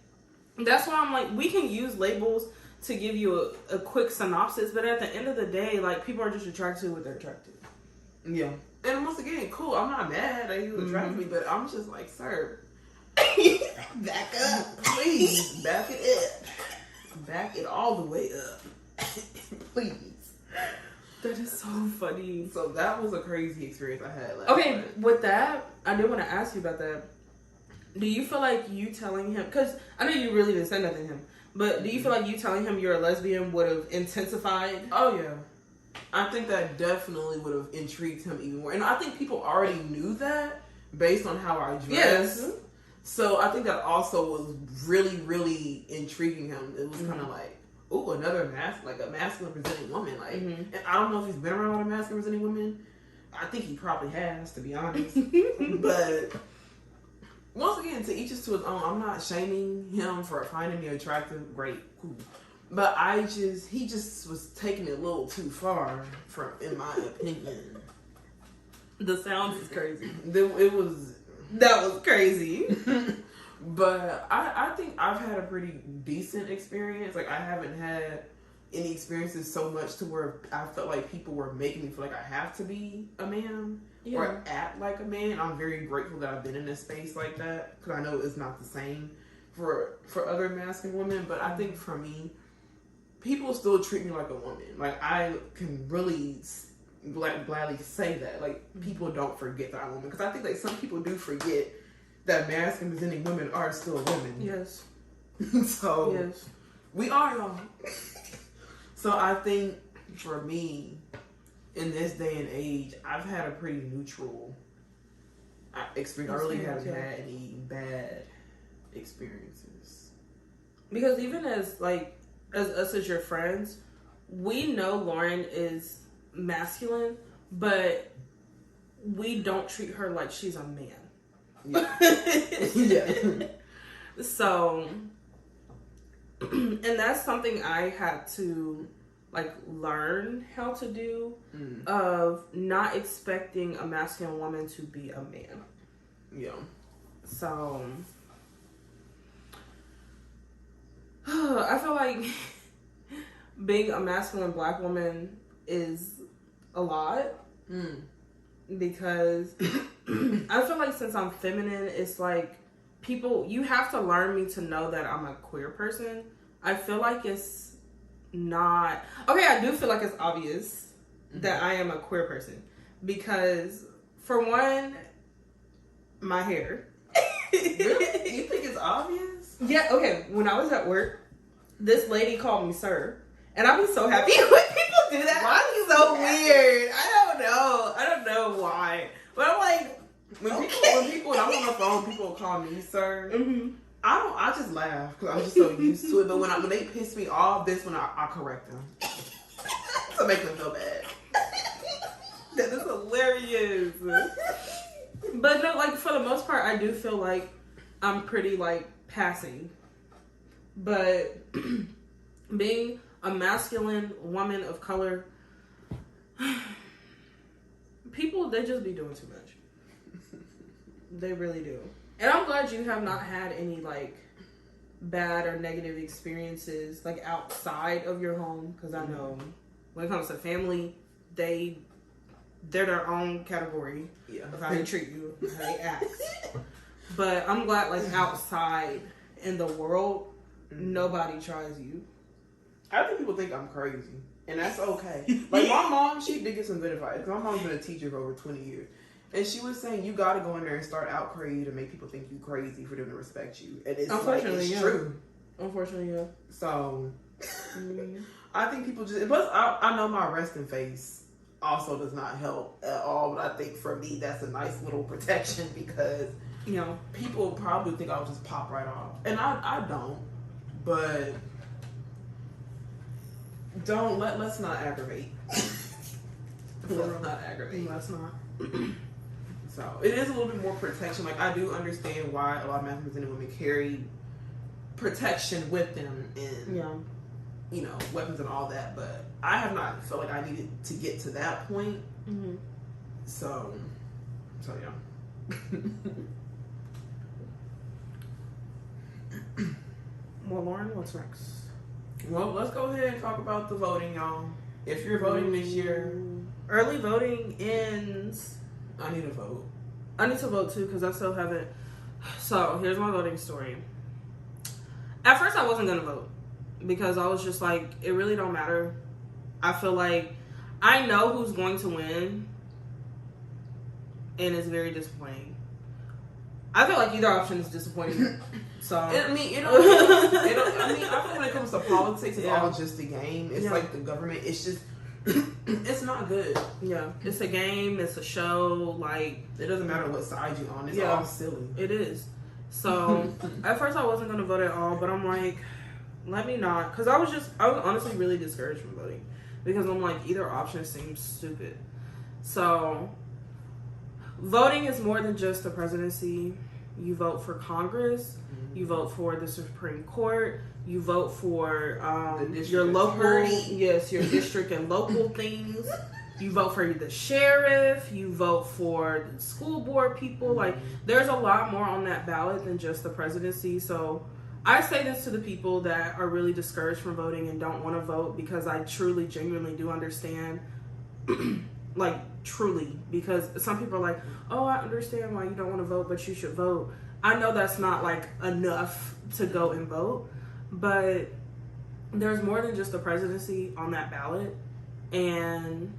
Speaker 2: that's why I'm like, we can use labels to give you a quick synopsis, but at the end of the day, like, people are just attracted to what they're attracted to.
Speaker 1: Yeah. And once again, cool, I'm not mad that you attracted me, but I'm just like, sir, back up, please. Back it up. Back it all the way up. Please.
Speaker 2: That is so funny.
Speaker 1: So that was a crazy experience I had last
Speaker 2: night. With that, I did want to ask you about that. Do you feel like you telling him, because I know you really didn't say nothing to him, but do you feel like you telling him you're a lesbian would have intensified?
Speaker 1: Oh, yeah. I think that definitely would have intrigued him even more. And I think people already knew that based on how I dressed. Yes. So I think that also was really, really intriguing him. It was kind of like, ooh, another a masculine presenting woman. Like, and I don't know if he's been around a lot of masculine presenting women. I think he probably has, to be honest. But once again, to each is to his own. I'm not shaming him for finding me attractive. Great, cool. But he just was taking it a little too far, in my opinion.
Speaker 2: The sounds is crazy.
Speaker 1: That was crazy. But I think I've had a pretty decent experience. Like, I haven't had any experiences so much to where I felt like people were making me feel like I have to be a man or act like a man. I'm very grateful that I've been in a space like that, because I know it's not the same for other masculine women. But I think for me, people still treat me like a woman. Like, I can really gladly say that. Like, people don't forget that I'm a woman, because I think like some people do forget that masculine presenting women are still women.
Speaker 2: Yes.
Speaker 1: So yes, we are, y'all. So I think for me, in this day and age, I've had a pretty neutral experience. I really haven't had any bad experiences.
Speaker 2: Because even as us as your friends, we know Lauren is masculine, but we don't treat her like she's a man. Yeah. Yeah. So, and that's something I had to learn how to do, of not expecting a masculine woman to be a man.
Speaker 1: Yeah.
Speaker 2: So, I feel like being a masculine black woman is a lot. Because I feel like since I'm feminine, it's like you have to learn me to know that I'm a queer person. I feel like it's not... Okay, I do feel like it's obvious that I am a queer person. Because, for one, my hair.
Speaker 1: Really? You think it's obvious?
Speaker 2: Yeah, okay. When I was at work, this lady called me sir. And I'd be so happy when people do that.
Speaker 1: Why is so weird?
Speaker 2: I don't know why. But I'm like,
Speaker 1: when I'm on the phone, people call me sir. I just laugh because I'm just so used to it. But when they piss me off, I correct them to make them feel bad.
Speaker 2: That is hilarious. But no, for the most part, I do feel like I'm pretty like passing. But being a masculine woman of color, people, they just be doing too much. They really do. And I'm glad you have not had any like bad or negative experiences like outside of your home, because I know when it comes to family, they're their own category of how they treat you, how they act. But I'm glad like outside in the world, nobody tries you.
Speaker 1: I think people think I'm crazy, and that's okay. Like my mom, she did get some good advice. My mom's been a teacher for over 20 years. And she was saying, you got to go in there and start out crazy to make people think you crazy for them to respect you. And it's
Speaker 2: unfortunately,
Speaker 1: it's true.
Speaker 2: Unfortunately, yeah.
Speaker 1: So, I think people just... Plus, I know my resting face also does not help at all. But I think for me, that's a nice little protection because, people probably think I'll just pop right off. And I don't. But, let's not aggravate. Let's not aggravate.
Speaker 2: Let's not.
Speaker 1: So it is a little bit more protection. Like I do understand why a lot of masculine women carry protection with them and weapons and all that. But I have not felt like I needed to get to that point. Mm-hmm. So yeah.
Speaker 2: Well, Lauren, what's next?
Speaker 1: Well, let's go ahead and talk about the voting, y'all. If you're voting this year,
Speaker 2: early voting ends.
Speaker 1: I need to vote.
Speaker 2: I need to vote too because I still haven't. So here's my voting story. At first, I wasn't gonna vote because I was just like, it really don't matter. I feel like I know who's going to win, and it's very disappointing. I feel like either option is disappointing. So
Speaker 1: I mean, I feel when it comes to politics, it's all just a game. It's like the government. It's just. It's not good.
Speaker 2: Yeah. It's a game. It's a show. Like,
Speaker 1: it doesn't matter what side you're on. It's all silly.
Speaker 2: It is. So, at first I wasn't going to vote at all, but I'm like, let me not. Because I was honestly really discouraged from voting. Because I'm like, either option seems stupid. So, voting is more than just the presidency. You vote for Congress. You vote for the Supreme Court. You vote for your local, your district and local things. You vote for the sheriff. You vote for the school board people. Like, there's a lot more on that ballot than just the presidency. So I say this to the people that are really discouraged from voting and don't want to vote, because I truly, genuinely do understand. Like, truly. Because some people are like, oh, I understand why you don't want to vote, but you should vote. I know that's not, like, enough to go and vote. But there's more than just the presidency on that ballot. And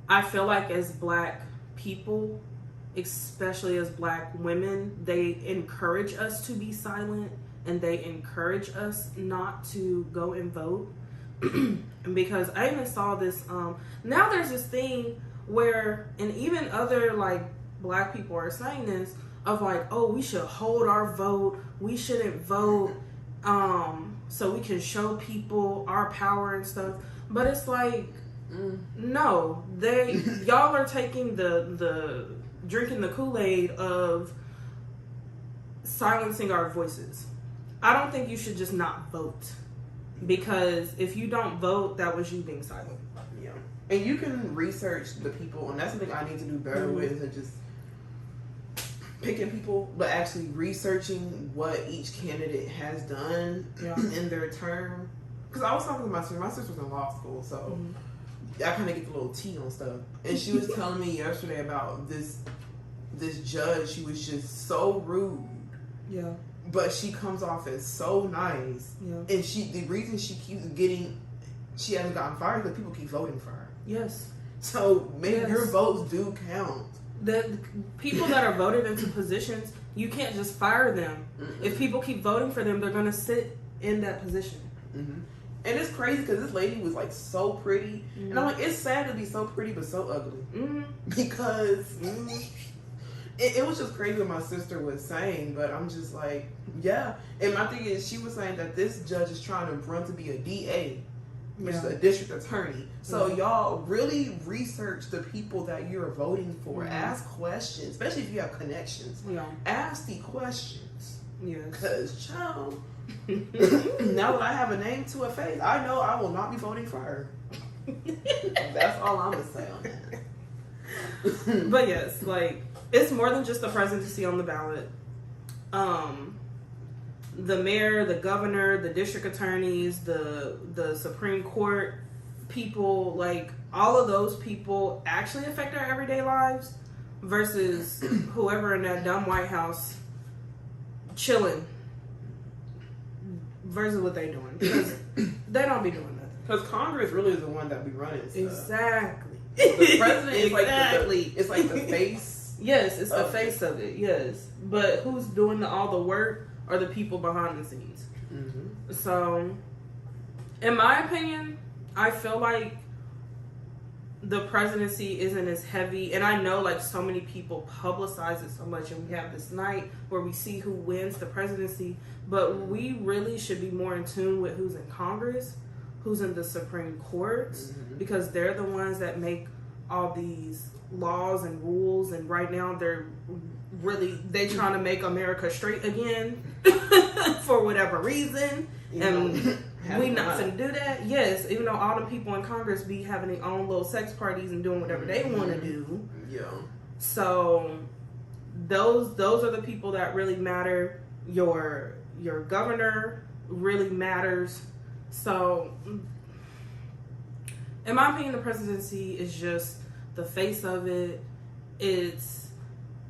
Speaker 2: I feel like as Black people, especially as Black women, they encourage us to be silent and they encourage us not to go and vote. Because I even saw this, now there's this thing where, and even other like Black people are saying this, of like, oh, we should hold our vote, we shouldn't vote, so we can show people our power and stuff. But it's like, no, y'all are taking the drinking the Kool-Aid of silencing our voices. I don't think you should just not vote, because if you don't vote, that was you being silent.
Speaker 1: Yeah, and you can research the people, and that's something I need to do better with, and just picking people, but actually researching what each candidate has done in their term. Because I was talking to my sister. My sister's in law school, so I kind of get the little tea on stuff. And she was telling me yesterday about this judge. She was just so rude. Yeah. But she comes off as so nice. Yeah. And the reason she keeps she hasn't gotten fired because people keep voting for her. Yes. So maybe your votes do count.
Speaker 2: The people that are voted into positions, you can't just fire them. Mm-hmm. If people keep voting for them, they're going to sit in that position. Mm-hmm.
Speaker 1: And it's crazy because this lady was like so pretty. Mm-hmm. And I'm like, it's sad to be so pretty but so ugly. Mm-hmm. Because it was just crazy what my sister was saying. But I'm just like, yeah. And my thing is, she was saying that this judge is trying to run to be a DA. which is a district attorney. So y'all really research the people that you're voting for. Ask questions, especially if you have connections. Ask the questions. Because, child, now that I have a name to a face, I know I will not be voting for her. That's all I'm going to say on that.
Speaker 2: But yes, like, it's more than just the presidency on the ballot. The mayor, the governor, the district attorneys, the Supreme Court people, like, all of those people actually affect our everyday lives versus whoever in that dumb White House chilling versus what they doing. Because they don't be doing nothing.
Speaker 1: Because Congress really is the one that be running stuff.
Speaker 2: Exactly.
Speaker 1: The president is it's like the face.
Speaker 2: Yes, it's the face of it, yes. But who's doing all the work are the people behind the scenes. So, in my opinion, I feel like the presidency isn't as heavy, and I know like so many people publicize it so much, and we have this night where we see who wins the presidency, but we really should be more in tune with who's in Congress, who's in the Supreme Court, because they're the ones that make all these laws and rules, and right now they're trying to make America straight again for whatever reason, and we not gonna do that. Yes, even though all the people in Congress be having their own little sex parties and doing whatever they want to do. So those are the people that really matter. Your governor really matters. So in my opinion, the presidency is just the face of it. It's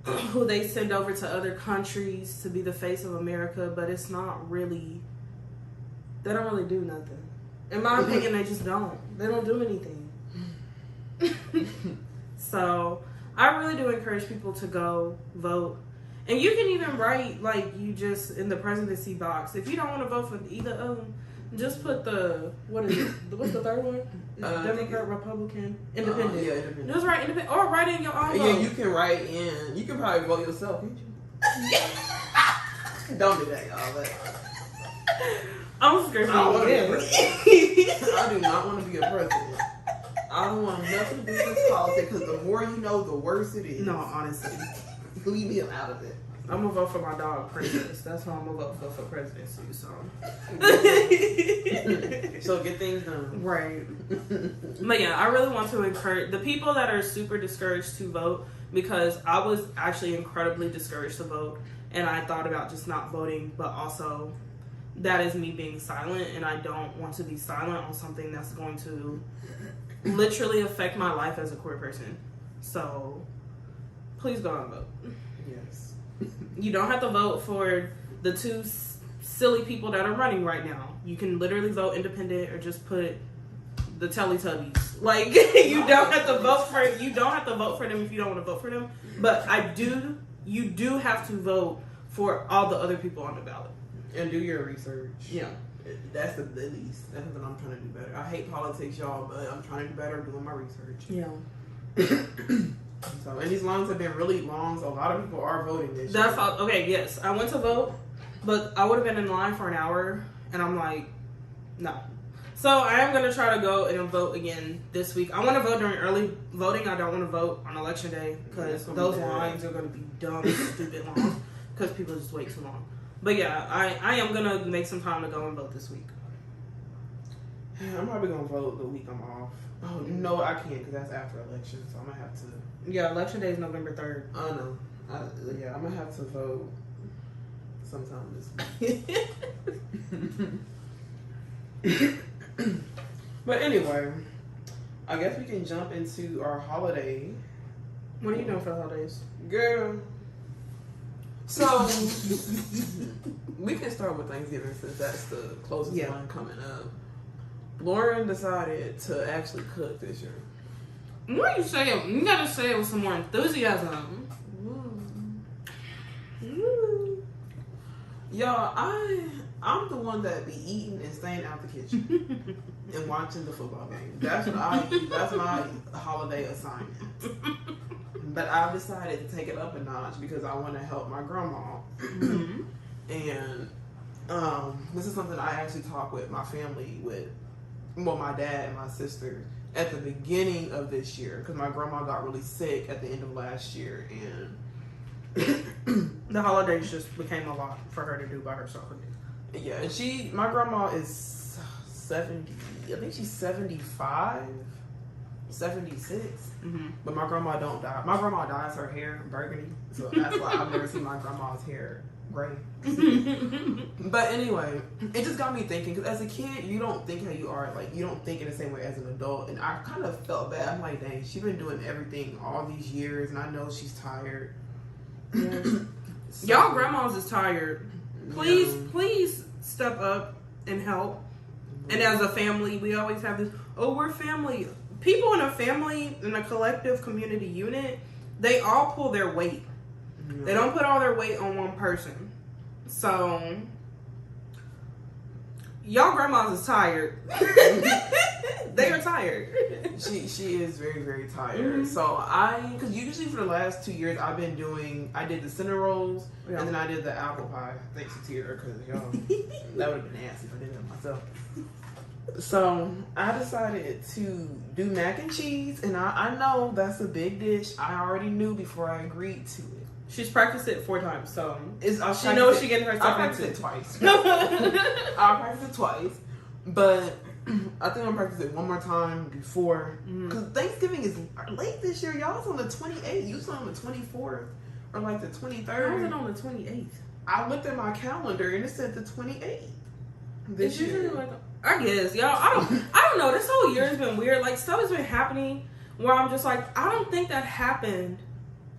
Speaker 2: who they send over to other countries to be the face of America, but it's not really, they don't really do nothing. In my opinion, they just don't. They don't do anything. So I really do encourage people to go vote. And you can even write, like, you just, in the presidency box, if you don't want to vote for either of them, just put what's the third one? Democrat, Republican, Independent. Independent. Just write Independent, or write in your own vote.
Speaker 1: Yeah, you can write in. You can probably vote yourself, can't you? Don't do that, y'all. But
Speaker 2: I'm scared.
Speaker 1: I do not want to be a president. I don't want nothing to do with this politics, because the more you know, the worse it is.
Speaker 2: No, honestly.
Speaker 1: Leave me out of it.
Speaker 2: I'm gonna vote for my dog, Princess. That's who I'm gonna vote for presidency. So,
Speaker 1: so get things done,
Speaker 2: right? But yeah, I really want to encourage the people that are super discouraged to vote, because I was actually incredibly discouraged to vote, and I thought about just not voting. But also, that is me being silent, and I don't want to be silent on something that's going to literally affect my life as a queer person. So, please go and vote.
Speaker 1: Yes.
Speaker 2: You don't have to vote for the two silly people that are running right now. You can literally vote independent, or just put the Teletubbies. Like, you don't have to vote for them if you don't want to vote for them. But you do have to vote for all the other people on the ballot.
Speaker 1: And do your research.
Speaker 2: Yeah.
Speaker 1: That's the least. That's something I'm trying to do better. I hate politics, y'all, but I'm trying to do better doing my research.
Speaker 2: Yeah.
Speaker 1: So, and these lines have been really long, so a lot of people are voting this year.
Speaker 2: That's all. Okay, yes. I went to vote, but I would have been in line for an hour, and I'm like, no. So I am going to try to go and vote again this week. I want to vote during early voting. I don't want to vote on election day, because those lines are going to be dumb, stupid long, because people just wait too long. But yeah, I am going to make some time to go and vote this week.
Speaker 1: I'm probably going to vote the week I'm off. Oh, no, I can't, because that's after election, so I'm going to have to.
Speaker 2: Yeah, election day is November 3rd.
Speaker 1: I know. I'm going to have to vote sometime this week. But anyway, I guess we can jump into our holiday.
Speaker 2: What are you doing for the holidays?
Speaker 1: Girl. So, we can start with Thanksgiving, since that's the closest one coming up. Lauren decided to actually cook this year.
Speaker 2: What are you saying? You gotta say it with some more enthusiasm.
Speaker 1: Y'all, I'm the one that be eating and staying out the kitchen and watching the football game. That's what I do. That's my holiday assignment. But I've decided to take it up a notch, because I want to help my grandma. And this is something I actually talk with my family with well, my dad and my sister at the beginning of this year because my grandma got really sick at the end of last year, and
Speaker 2: the holidays just became a lot for her to do by herself again.
Speaker 1: Yeah, and my grandma is 70. I think she's 75, 76. Mm-hmm. But my grandma don't dye. My grandma dyes her hair burgundy, so that's why I've never seen my grandma's hair gray. But anyway, it just got me thinking because as a kid, you don't think how you are. Like you don't think in the same way as an adult, and I kind of felt bad. I'm like, dang, she's been doing everything all these years, and I know she's tired.
Speaker 2: Yes. So, y'all grandmas is tired. Please step up and help. And as a family, we always have this, we're family. People in a family, in a collective community unit, they all pull their weight. Yeah. They don't put all their weight on one person. So, y'all grandmas is tired. They are tired.
Speaker 1: She is very, very tired. Mm-hmm. So because usually for the last 2 years I did the cinnamon rolls and then I did the apple pie. Thanks to Tira because that would have been nasty if I did it myself. So I decided to do mac and cheese, and I know that's a big dish. I already knew before I agreed to it.
Speaker 2: She's practiced it 4 times, so she knows she getting herself into it.
Speaker 1: I practiced it twice. I practiced it twice, but I think I'm practicing it one more time before, because Thanksgiving is late this year. Y'all, it's on the 28th. You saw on the 24th or like the 23rd.
Speaker 2: How is it on the 28th?
Speaker 1: I looked at my calendar and it said the 28th.
Speaker 2: This year, like, I guess, y'all. I don't know. This whole year has been weird. Like stuff has been happening where I'm just like, I don't think that happened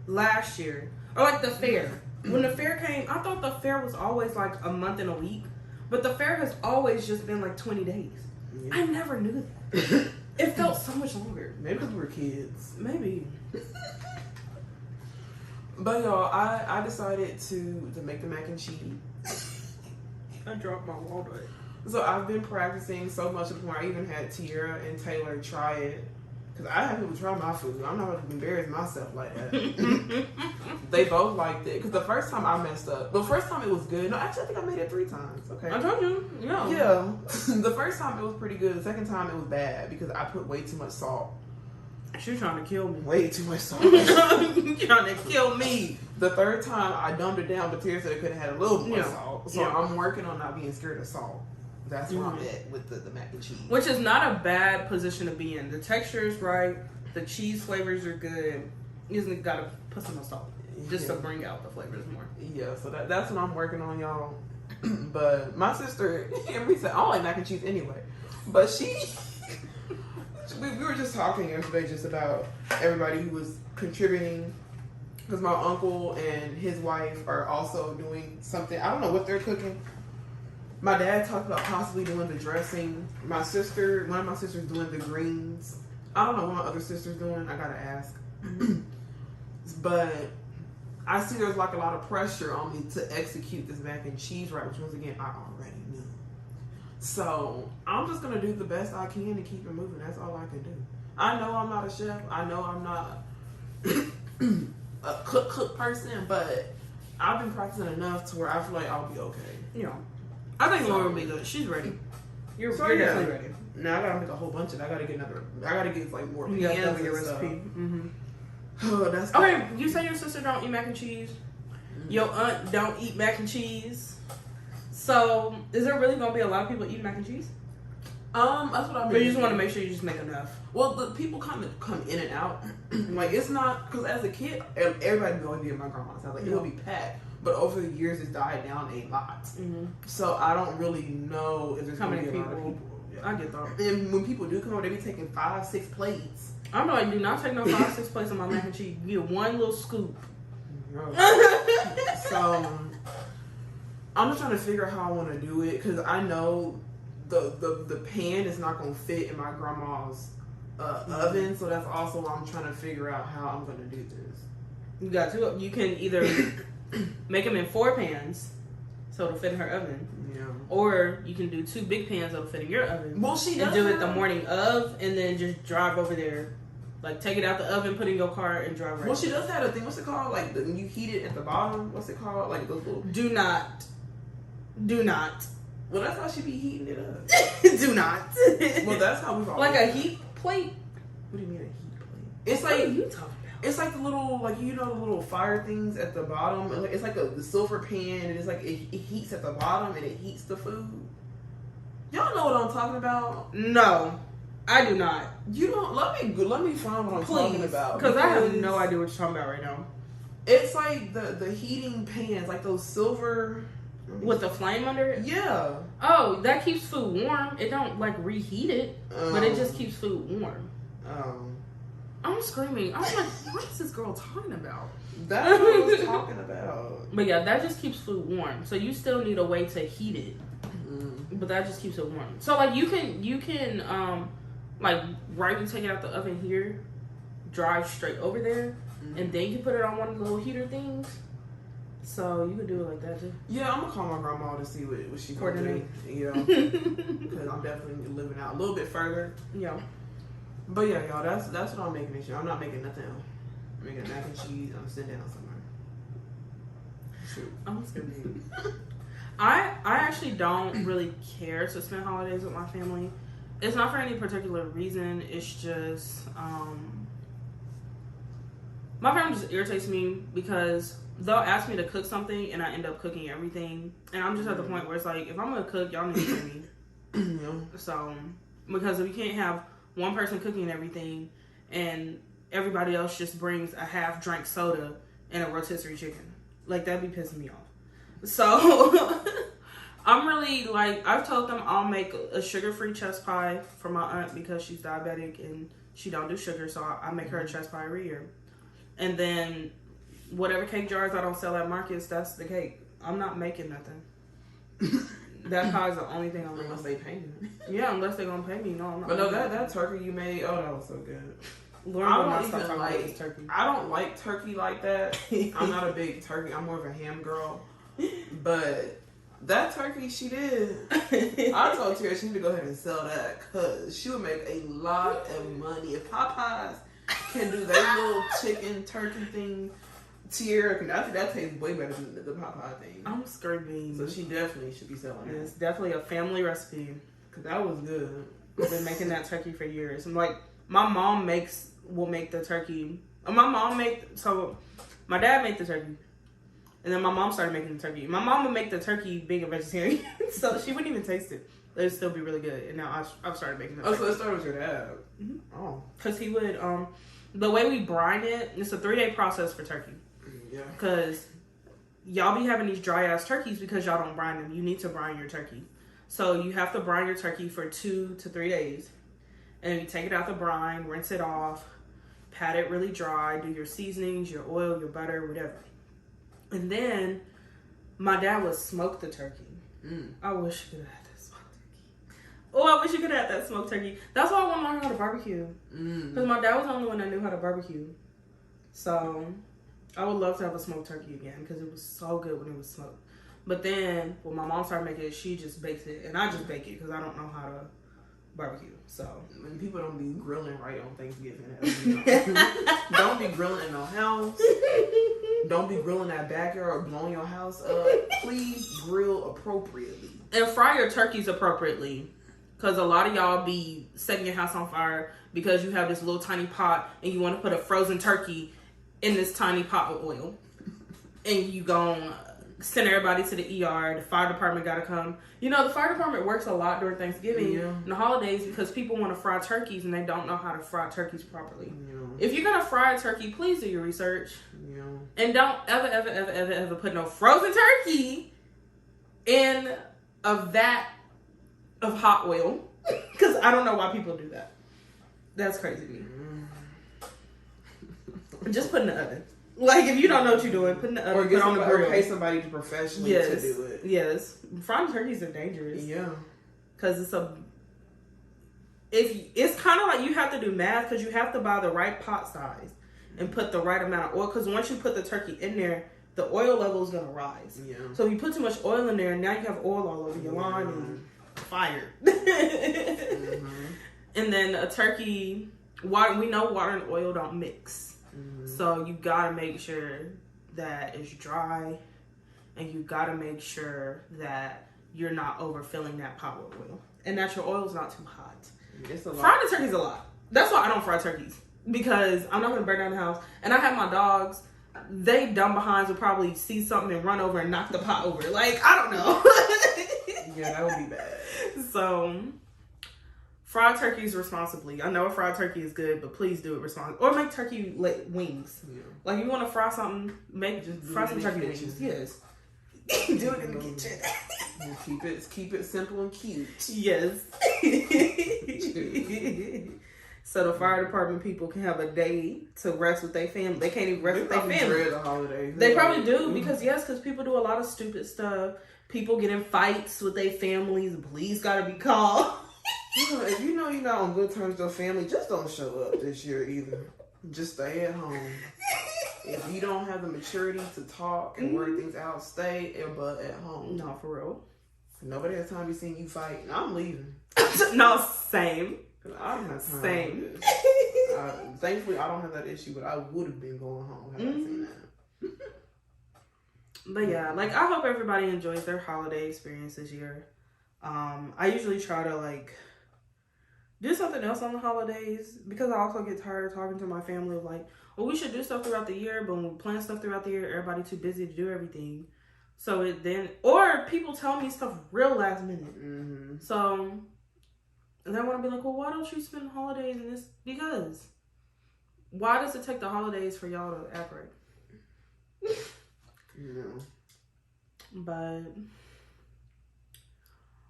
Speaker 2: last year or like the fair. When the fair came, I thought the fair was always like a month and a week, but the fair has always just been like 20 days. Yeah. I never knew that. It felt so much longer.
Speaker 1: Maybe because we were kids.
Speaker 2: Maybe.
Speaker 1: But y'all, I decided to make the mac and cheese.
Speaker 2: I dropped my walnut.
Speaker 1: So I've been practicing so much to the point I even had Tierra and Taylor try it. Because I have people try my food. I'm not going to embarrass myself like that. They both liked it. Because the first time I messed up. The first time it was good. No, actually I think I made it 3 times. Okay.
Speaker 2: I told you. Yeah.
Speaker 1: Yeah. The first time it was pretty good. The second time it was bad because I put way too much salt.
Speaker 2: She was trying to kill me.
Speaker 1: Way too much salt.
Speaker 2: Trying to kill me.
Speaker 1: The third time I dumbed it down, but Tierra said it could have had a little more salt. So I'm working on not being scared of salt. That's where I'm at with the mac and cheese.
Speaker 2: Which is not a bad position to be in. The texture is right. The cheese flavors are good. You just got to put some more salt just to bring out the flavors more.
Speaker 1: Yeah, so that's what I'm working on, y'all. But my sister, Emery said, I don't like mac and cheese anyway. But we were just talking yesterday just about everybody who was contributing. Because my uncle and his wife are also doing something. I don't know what they're cooking. My dad talked about possibly doing the dressing. One of my sisters doing the greens. I don't know what my other sister's doing. I gotta ask. But I see there's like a lot of pressure on me to execute this mac and cheese right, which once again, I already knew. So I'm just gonna do the best I can to keep it moving. That's all I can do. I know I'm not a chef. I know I'm not a cook person, but I've been practicing enough to where I feel like I'll be okay.
Speaker 2: Yeah. I think Lauren will be good. She's ready. You're definitely ready.
Speaker 1: Now I gotta make a whole bunch of it. I gotta get like more pans and
Speaker 2: your
Speaker 1: stuff.
Speaker 2: recipe. Mm-hmm.
Speaker 1: Oh, that's
Speaker 2: okay. You say your sister don't eat mac and cheese. Your aunt don't eat mac and cheese. So is there really gonna be a lot of people eating mac and cheese?
Speaker 1: That's what I mean.
Speaker 2: But you just want to make sure you just make enough.
Speaker 1: Well, the people kind of come in and out. Like it's not because as a kid, everybody going to be at my grandma's house. Like it would be packed. But over the years, it's died down a lot. Mm-hmm. So I don't really know if there's going to be a lot of people. Yeah. I get that. And when people do come over, they be taking 5-6 plates.
Speaker 2: I'm like, do not take no 5-6 plates on my mac and cheese. You get one little scoop.
Speaker 1: So I'm just trying to figure out how I want to do it because I know the pan is not going to fit in my grandma's oven. So that's also why I'm trying to figure out how I'm going to do this.
Speaker 2: You got 2. You can either make them in 4 pans so it'll fit in her oven. Yeah. Or you can do 2 big pans that'll fit in your oven.
Speaker 1: Well, she does.
Speaker 2: And do it the morning of, and then just drive over there. Like, take it out the oven, put it in your car, and drive right.
Speaker 1: Well, she does have a thing. What's it called? Like, when you heat it at the bottom. What's it called? Like those little.
Speaker 2: Do not
Speaker 1: Well, that's how she be heating it up.
Speaker 2: Do not.
Speaker 1: Well, that's how we've always
Speaker 2: like a heat plate.
Speaker 1: What do you mean a heat plate? It's
Speaker 2: What
Speaker 1: like
Speaker 2: are you talking about?
Speaker 1: it's like the little the little fire things at the bottom. It's like the silver pan, and it's like it heats at the bottom and it heats the food. Y'all know what I'm talking about?
Speaker 2: No, I do not.
Speaker 1: You don't. Let me find what I'm talking about
Speaker 2: because I have no idea what you're talking about right now.
Speaker 1: It's like the heating pans, like those silver.
Speaker 2: With the flame under it?
Speaker 1: Yeah.
Speaker 2: Oh, that keeps food warm. It don't like reheat it, but it just keeps food warm. I'm screaming. I'm like, what is this girl talking about?
Speaker 1: That's what I was talking about.
Speaker 2: But yeah, that just keeps food warm. So you still need a way to heat it. But that just keeps it warm. So like you can like right when you take it out the oven here, drive straight over there, and then you put it on one of the little heater things. So you could do it like that too.
Speaker 1: Yeah, I'm gonna call my grandma to see what she gonna do. You know, because I'm definitely living out a little bit further.
Speaker 2: Yeah.
Speaker 1: But yeah, y'all, that's what I'm making this year. I'm not making nothing else. I'm making mac and cheese. I'm sitting down somewhere. Shoot.
Speaker 2: I'm screaming. I actually don't really care to spend holidays with my family. It's not for any particular reason. It's just my family just irritates me because they'll ask me to cook something and I end up cooking everything, and I'm just at the point where it's like, if I'm gonna cook, y'all need to hear me.
Speaker 1: Yeah.
Speaker 2: So because if you can't have one person cooking everything and everybody else just brings a half drank soda and a rotisserie chicken, like that'd be pissing me off. So I'm really like, I've told them I'll make a sugar-free chest pie for my aunt because she's diabetic and she don't do sugar, so I make her a chest pie every year. And then whatever cake jars I don't sell at markets, that's the cake. I'm not making nothing. That pie is the only thing I'm making.
Speaker 1: Unless they pay me.
Speaker 2: Yeah, unless they're gonna pay me. No, I'm not.
Speaker 1: But no, that turkey you made, that was so good.
Speaker 2: Lauren
Speaker 1: I
Speaker 2: will
Speaker 1: don't
Speaker 2: not stop
Speaker 1: even
Speaker 2: talking
Speaker 1: like
Speaker 2: about this turkey.
Speaker 1: I don't like turkey like that. I'm not a big turkey. I'm more of a ham girl. But that turkey she did, I told Tara she need to go ahead and sell that because she would make a lot of money. If Popeyes can do their little chicken turkey thing, Tara can. I think that tastes way better than the Popeye thing.
Speaker 2: I'm screaming.
Speaker 1: So she definitely should be selling it.
Speaker 2: It's definitely a family recipe.
Speaker 1: Cause that was good.
Speaker 2: I've been making that turkey for years. I'm like, my mom will make the turkey. My dad made the turkey. And then my mom started making the turkey. My mom would make the turkey being a vegetarian. So she wouldn't even taste it. It would still be really good. And now I've started making it.
Speaker 1: Oh, so it started with your dad.
Speaker 2: Mm-hmm.
Speaker 1: Oh.
Speaker 2: Because he would, the way we brine it, it's a 3-day process for turkey.
Speaker 1: Yeah.
Speaker 2: Because y'all be having these dry ass turkeys because y'all don't brine them. You need to brine your turkey. So you have to brine your turkey for 2 to 3 days. And you take it out the brine, rinse it off, pat it really dry, do your seasonings, your oil, your butter, whatever. And then my dad would smoke the turkey. I wish you could have had that smoked turkey. Oh, I wish you could have had that smoked turkey. That's why I want to learn how to barbecue. Because my dad was the only one that knew how to barbecue. So I would love to have a smoked turkey again because it was so good when it was smoked. But then when my mom started making it, she just bakes it. And I just bake it because I don't know how to barbecue. So
Speaker 1: when people don't be grilling right on Thanksgiving, don't be grilling in no house. Don't be grilling that backyard or blowing your house up. Please grill appropriately.
Speaker 2: And fry your turkeys appropriately. Because a lot of y'all be setting your house on fire because you have this little tiny pot and you want to put a frozen turkey in this tiny pot of oil. And you gon' send everybody to the ER. The fire department got to come. You know, the fire department works a lot during Thanksgiving and the holidays because people want to fry turkeys and they don't know how to fry turkeys properly. Yeah. If you're going to fry a turkey, please do your research. Yeah. And don't ever put no frozen turkey in a vat of hot oil. Because I don't know why people do that. That's crazy to me. Just put in the oven. Like, if you don't know what you're doing, put in the oven,
Speaker 1: or get on the grill. Or pay somebody to professionally to do it.
Speaker 2: Yes. Frying turkeys are dangerous.
Speaker 1: Yeah.
Speaker 2: Because it's kind of like you have to do math because you have to buy the right pot size and put the right amount of oil. Because once you put the turkey in there, the oil level is going to rise. Yeah. So if you put too much oil in there, now you have oil all over your lawn and fire. And then a turkey, we know water and oil don't mix. So you gotta make sure that it's dry, and you gotta make sure that you're not overfilling that pot with oil, and that your oil's not too hot.
Speaker 1: It's a lot.
Speaker 2: Frying a turkey's a lot. That's why I don't fry turkeys, because I'm not gonna burn down the house. And I have my dogs. They dumb behinds will probably see something and run over and knock the pot over. Like, I don't know.
Speaker 1: Yeah, that would be bad.
Speaker 2: So, fry turkeys responsibly. I know a fried turkey is good, but please do it responsibly. Or make turkey wings. Yeah. Like, you want to fry something, just fry some turkey wings. Yes. Do it in the kitchen.
Speaker 1: Keep it simple and cute.
Speaker 2: Yes. So the fire department people can have a day to rest with their family. They can't even rest with their family.
Speaker 1: Dread the holidays.
Speaker 2: They probably do, because people do a lot of stupid stuff. People get in fights with their families. The police gotta be called.
Speaker 1: If you know you're not on good terms with your family, just don't show up this year either. Just stay at home. If you don't have the maturity to talk and work things out, stay but at home.
Speaker 2: No, for real.
Speaker 1: Nobody has time to be seeing you fight. I'm leaving.
Speaker 2: No, same.
Speaker 1: I don't have time.
Speaker 2: Same.
Speaker 1: Thankfully, I don't have that issue, but I would have been going home had I seen that.
Speaker 2: But yeah, like, I hope everybody enjoys their holiday experience this year. I usually try to, like, do something else on the holidays, because I also get tired of talking to my family of, like, well, we should do stuff throughout the year, but when we plan stuff throughout the year, everybody too busy to do everything. So or people tell me stuff real last minute. Mm-hmm. So, and then I want to be like, well, why don't you spend holidays in this? Because why does it take the holidays for y'all to act right?
Speaker 1: Yeah.
Speaker 2: But,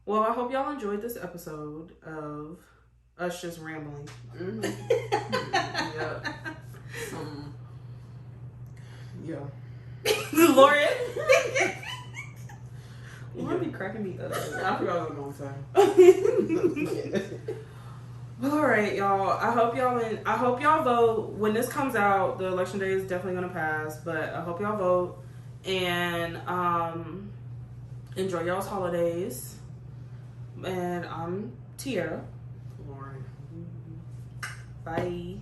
Speaker 2: well, I hope y'all enjoyed this episode of us just rambling.
Speaker 1: Mm-hmm. Yeah. Yeah.
Speaker 2: Lauren. Lauren be cracking me up.
Speaker 1: I forgot what I was going to say.
Speaker 2: Well, all right, y'all. I hope y'all vote. When this comes out, the election day is definitely gonna pass. But I hope y'all vote and enjoy y'all's holidays. And I'm Tiara.
Speaker 1: Lauren.
Speaker 2: Bye.